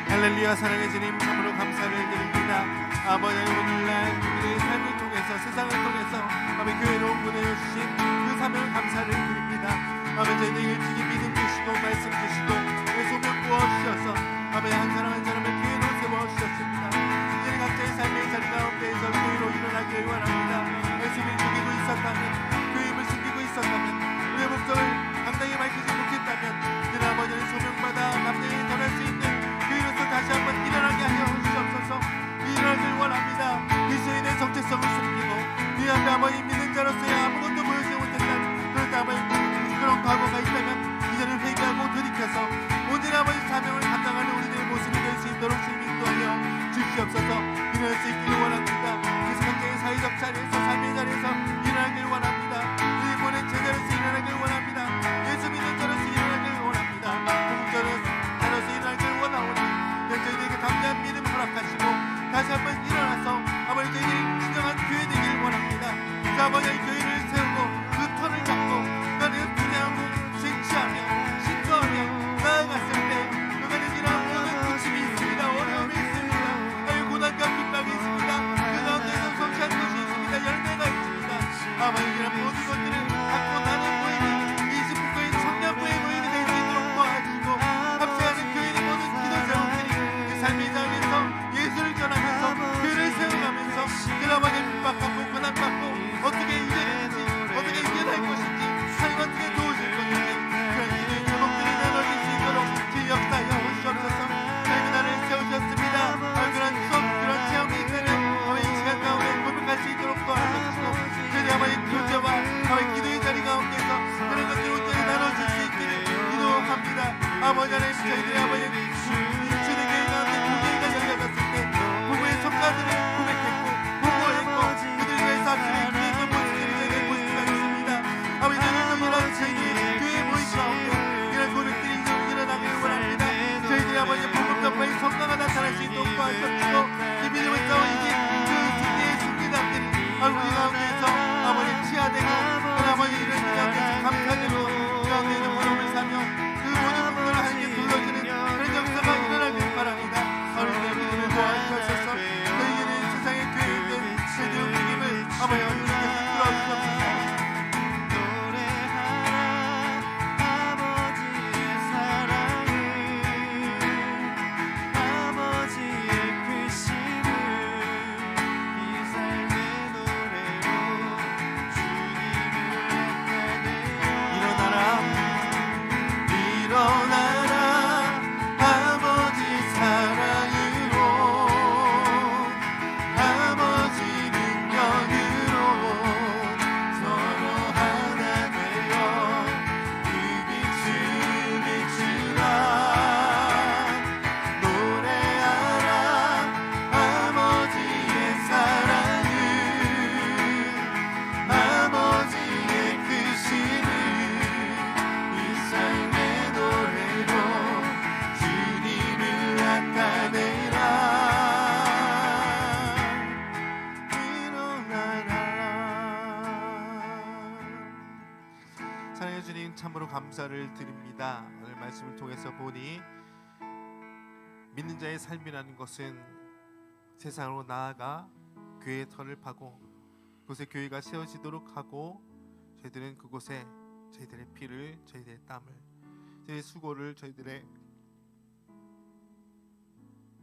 Speaker 3: 할렐루야. 사랑의 주님 참으로 감사를 드립니다. 아버지 오늘날 우리의 삶을 통해서 세상을 통해서 아버지 교회로 보내주신 그 사명을 감사를 드립니다. 아버지 저희들 일찍이 믿음 주시고 말씀 주시고 소명 부어주셔서 아버지 한 사람 한 사람을 교회로 세워주셨습니다. 이제 각자의 삶의 자리 가운데에서 교회로 일어나길 원합니다. 예수를 죽이고 있었다면 교회임을 숨기고 있었다면 우리의 목적을 당당히 밝히지 못했다면 이제 아버지는 소명받아 담대히 전할 수 있는 교회로서 다시 한번 일어나게 하여 주시옵소서. 일어나길 원합니다. 그리스도인의 정체성을 숨기고 그 앞에 아버지 믿는 자로서야 아무것도 보여주지 못했던 그런 아버지 그런 과거가 있다면 이제는 회개하고 돌이켜서 온전히 아버지 사명을 감당하는 우리들의 모습이 될 수 있도록 주님 인도하여 주시옵소서. 일어날 수 있기를 원합니다. 그래서 각자의 사회적 자리에서 삶의 자리에서 일어나길 원합니다. 우리 보낸 제자로서 일어나길 원합니다. 예수 믿는 자로서 일어나길 원합니다. 공자로서 일어나길 원하오니 저희들에게 담대한 믿음을 허락하시고 다시 한번 일어나서 아버지 저희들이 진정한 교회 되길 원합니다. 그 아버지의 교회를 세우고 그 턴을 잡고 나는 분야하고 쟁취하며 신고하며 나아갔을 때 그간에 지난 모든 고침이 있습니다. 어려움이 있습니다. 고난과 핍박이 있습니다. 그 가운데서 성취한 것이 있습니다. 열매가 있습니다. 아버지 이런 모든 것들을 갖고 나는 모임이 20국가의 청년부의 모임이 될 수 있도록 도와주시고 합세하는 교회의 모든 기도자원들이 그 삶의 장에서 예수를 전하면서 교회를 세워가면서 그 아버지의 핍박받고 고난받고 어떻게 이겨내는지 어떻게 이겨낼 것인지 하나님 어떻게 도우실 것인지 그런 기도의 제목들이 나눠질 수 있도록 주 역사하여 주옵소서. 저희가 나를 세우셨습니다. 그런 수업 그런 체험이 있다면 아버지 이 시간 가운데 고백할 수 있도록 도와주시고 저희 아버지 교제와 아버지 기도의 자리 가운데서 그런 것들을 온전히 나눠줄 수 있기를 기도합니다. 아버지 하나님 저희들의 아버지 주의 교회 가운데 교회가 열려졌을 때 부부의 성가들을 고백했고 부부했고 그들 위해서 앞서는 기도했던 모습들이 저희에게 볼 수가 있습니다. 아버지 저희들도 이런 저희들의 교회 모임 가운데 이런 고백들이 일어나길 원합니다. 저희들이 아버지 복음 전파의 성과가 나타날 수 있도록 도와주시고 이 믿음을 싸우이기 그 승리의 승리단들이 우리 가운데서 아버지 치하되고 그 아버지 이런 가운데서 감사되고 그 가운데 있는 보람을 사며 그 모든 분들을 하나님께 불러주는 그런 역사가 일어나길 바랍니다. 하나님의 믿음을 도와주셔서 저희에게는 세상의 교회인들 저희들의 움직임을 아버지 주께서 이끌어 주옵소서. 사랑해 주님 참으로 감사를 드립니다. 오늘 말씀을 통해서 보니 믿는 자의 삶이라는 것은 세상으로 나아가 교회의 털을 파고 그곳에 교회가 세워지도록 하고 저희들은 그곳에 저희들의 피를 저희들의 땀을 저희의 수고를 저희들의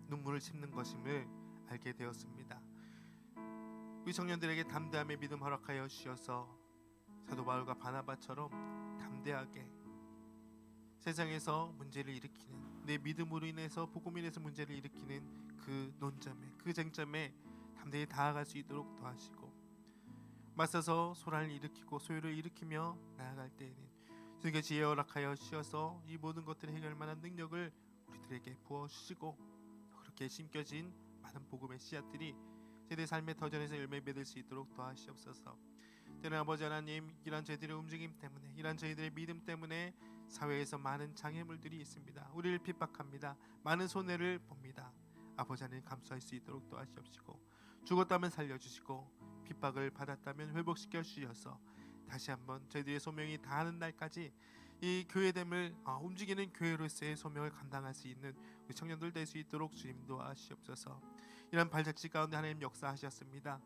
Speaker 3: 눈물을 씹는 것임을 알게 되었습니다. 우리 청년들에게 담대함의 믿음 허락하여 주셔서 사도 바울과 바나바처럼 담대하게 세상에서 문제를 일으키는 내 믿음으로 인해서 복음으로 인해서 문제를 일으키는 그 논점에 그 쟁점에 담대히 다가갈 수 있도록 도와주시고 맞서서 소란을 일으키고 소요를 일으키며 나아갈 때에는 주님께 지혜 허락하여 주셔서 이 모든 것들을 해결할 만한 능력을 우리들에게 부어주시고 그렇게 심겨진 많은 복음의 씨앗들이 저희들의 삶의 터전에서 열매 맺을 수 있도록 도와주시옵소서. 때는 아버지 하나님 이런 저희들의 움직임 때문에 이런 저희들의 믿음 때문에 사회에서 많은 장애물들이 있습니다. 우리를 핍박합니다. 많은 손해를 봅니다. 아버지 하나님 감수할 수 있도록 도와주시옵시고 죽었다면 살려주시고 핍박을 받았다면 회복시켜 주셔서 다시 한번 저희들의 소명이 다하는 날까지 이 교회됨을 움직이는 교회로서의 소명을 감당할 수 있는 우리 청년들 될 수 있도록 주님 도와주시옵소서. 이런 발자취 가운데 하나님 역사하셨습니다.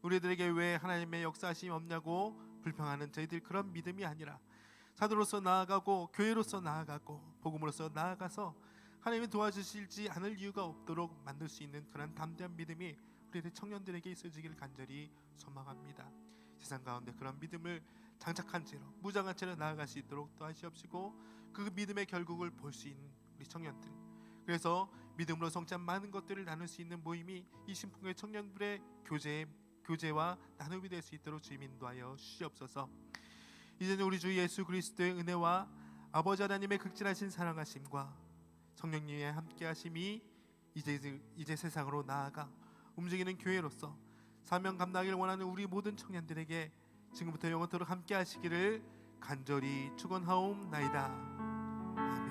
Speaker 3: 우리들에게 왜 하나님의 역사하심이 없냐고 불평하는 저희들 그런 믿음이 아니라 사도로서 나아가고 교회로서 나아가고 복음으로서 나아가서 하나님이 도와주실지 않을 이유가 없도록 만들 수 있는 그런 담대한 믿음이 우리들 청년들에게 있어지길 간절히 소망합니다. 세상 가운데 그런 믿음을 장착한 채로 무장한 채로 나아갈 수 있도록 도와주시옵시고 그 믿음의 결국을 볼 수 있는 우리 청년들, 그래서 믿음으로 성취한 많은 것들을 나눌 수 있는 모임이 이 신풍교회 청년들의 교제와 나눔이 될 수 있도록 주님 인도하여 주시옵소서. 이제는 우리 주 예수 그리스도의 은혜와 아버지 하나님의 극진하신 사랑하심과 성령님의 함께하심이 이제 세상으로 나아가 움직이는 교회로서 사명 감당하기를 원하는 우리 모든 청년들에게 지금부터 영원토록 함께하시기를 간절히 축원하옵나이다. 아멘.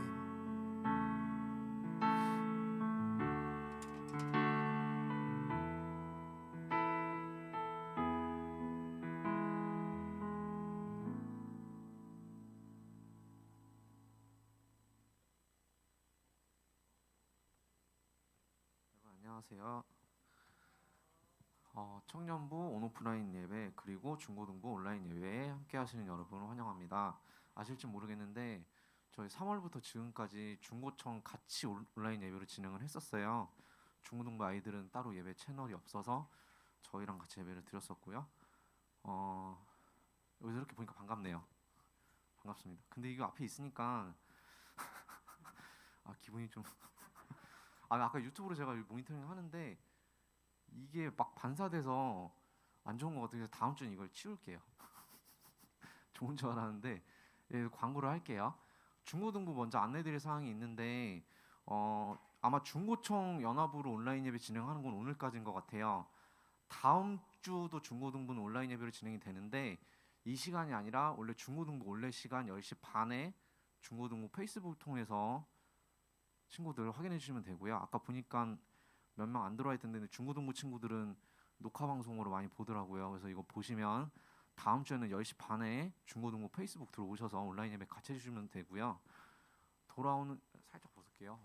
Speaker 4: 안녕하세요. 청년부 온오프라인 예배 그리고 중고등부 온라인 예배에 함께 하시는 여러분을 환영합니다. 아실지 모르겠는데 저희 3월부터 지금까지 중고청 같이 온라인 예배를 진행을 했었어요. 중고등부 아이들은 따로 예배 채널이 없어서 저희랑 같이 예배를 드렸었고요. 여기서 이렇게 보니까 반갑네요. 반갑습니다. 근데 이거 앞에 있으니까 기분이 좀 아까 유튜브로 제가 모니터링 하는데 이게 막 반사돼서 안 좋은 것 같아서 다음 주는 이걸 치울게요. 좋은 줄 알았는데 광고를 할게요. 중고등부 먼저 안내드릴 사항이 있는데 아마 중고청 연합으로 온라인 예배 진행하는 건 오늘까지인 것 같아요. 다음 주도 중고등부는 온라인 예배로 진행이 되는데 이 시간이 아니라 원래 중고등부 원래 시간 10시 반에 중고등부 페이스북 통해서 친구들 확인해 주시면 되고요. 아까 보니까 몇 명 안 들어와 있던데 중고등부 친구들은 녹화 방송으로 많이 보더라고요. 그래서 이거 보시면 다음 주에는 10시 반에 중고등부 페이스북 들어오셔서 온라인 예배 같이 해주시면 되고요. 돌아오는 살짝 벗을게요.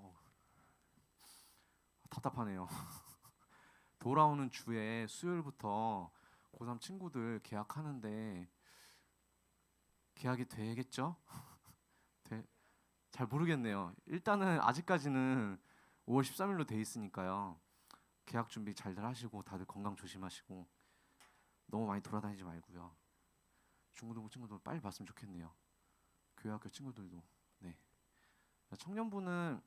Speaker 4: 답답하네요. 돌아오는 주에 수요일부터 고3 친구들 계약하는데 계약이 되겠죠? 잘 모르겠네요. 일단은 아직까지는 5월 13일로 돼 있으니까요. 계약 준비 잘들 하시고 다들 건강 조심하시고 너무 많이 돌아다니지 말고요. 중고등부 친구들 빨리 봤으면 좋겠네요. 교회학교 친구들도. 네. 청년부는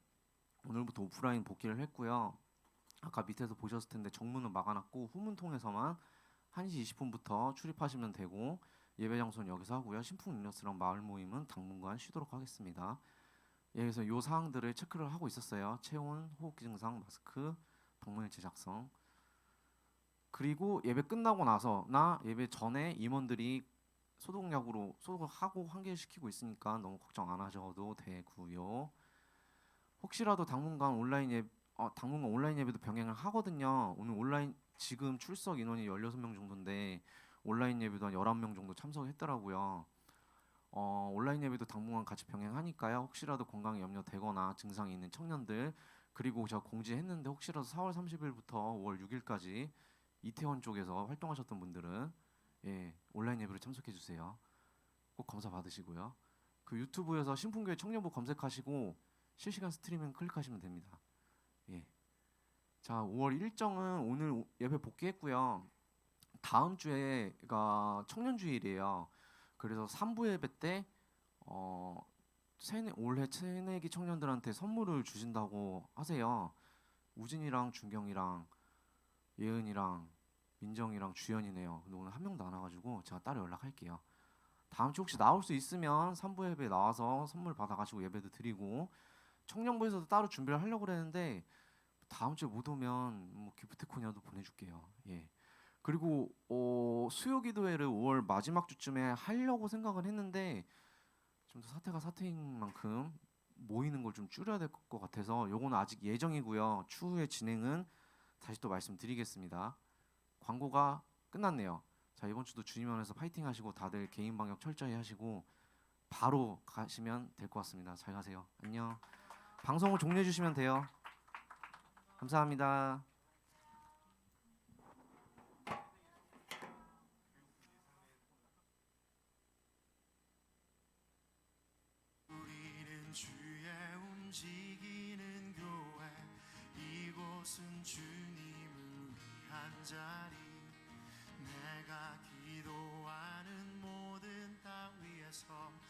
Speaker 4: 오늘부터 오프라인 복귀를 했고요. 아까 밑에서 보셨을 텐데 정문은 막아놨고 후문 통해서만 1시 20분부터 출입하시면 되고 예배 장소는 여기서 하고요. 신풍 음료수랑 마을 모임은 당분간 쉬도록 하겠습니다. 그래서 이 사항들을 체크를 하고 있었어요. 체온, 호흡기 증상, 마스크, 방문일지 작성. 그리고 예배 끝나고 나서나 예배 전에 임원들이 소독약으로 소독하고 환기시키고 있으니까 너무 걱정 안 하셔도 되고요. 혹시라도 당분간 온라인 예배도 병행을 하거든요. 오늘 온라인 지금 출석 인원이 16명 정도인데 온라인 예배도 한 11명 정도 참석했더라고요. 온라인 예배도 당분간 같이 병행하니까요. 혹시라도 건강에 염려되거나 증상이 있는 청년들, 그리고 제가 공지했는데 혹시라도 4월 30일부터 5월 6일까지 이태원 쪽에서 활동하셨던 분들은 온라인 예배로 참석해 주세요. 꼭 검사 받으시고요. 그 유튜브에서 신풍교회 청년부 검색하시고 실시간 스트리밍 클릭하시면 됩니다. 자, 5월 일정은 오늘 예배 복귀했고요. 다음 주에가 청년주일이에요. 그래서 3부 예배 때 올해 새내기 청년들한테 선물을 주신다고 하세요. 우진이랑 준경이랑 예은이랑 민정이랑 주연이네요. 근데 오늘 한 명도 안 와가지고 제가 따로 연락할게요. 다음 주 혹시 나올 수 있으면 3부 예배 나와서 선물 받아가지고 예배도 드리고, 청년부에서도 따로 준비를 하려고 그랬는데 다음 주에 못 오면 뭐 기프티콘이라도 보내줄게요. 그리고 수요 기도회를 5월 마지막 주쯤에 하려고 생각을 했는데 좀 더 사태가 사태인 만큼 모이는 걸 좀 줄여야 될 것 같아서 요거는 아직 예정이고요. 추후에 진행은 다시 또 말씀드리겠습니다. 광고가 끝났네요. 자, 이번 주도 주님 안에서 파이팅 하시고 다들 개인 방역 철저히 하시고 바로 가시면 될 것 같습니다. 잘 가세요. 안녕. 방송을 종료해 주시면 돼요. 감사합니다.
Speaker 1: 우리는 주의 움직이는 교회, 이곳은 주님을 위한 자리.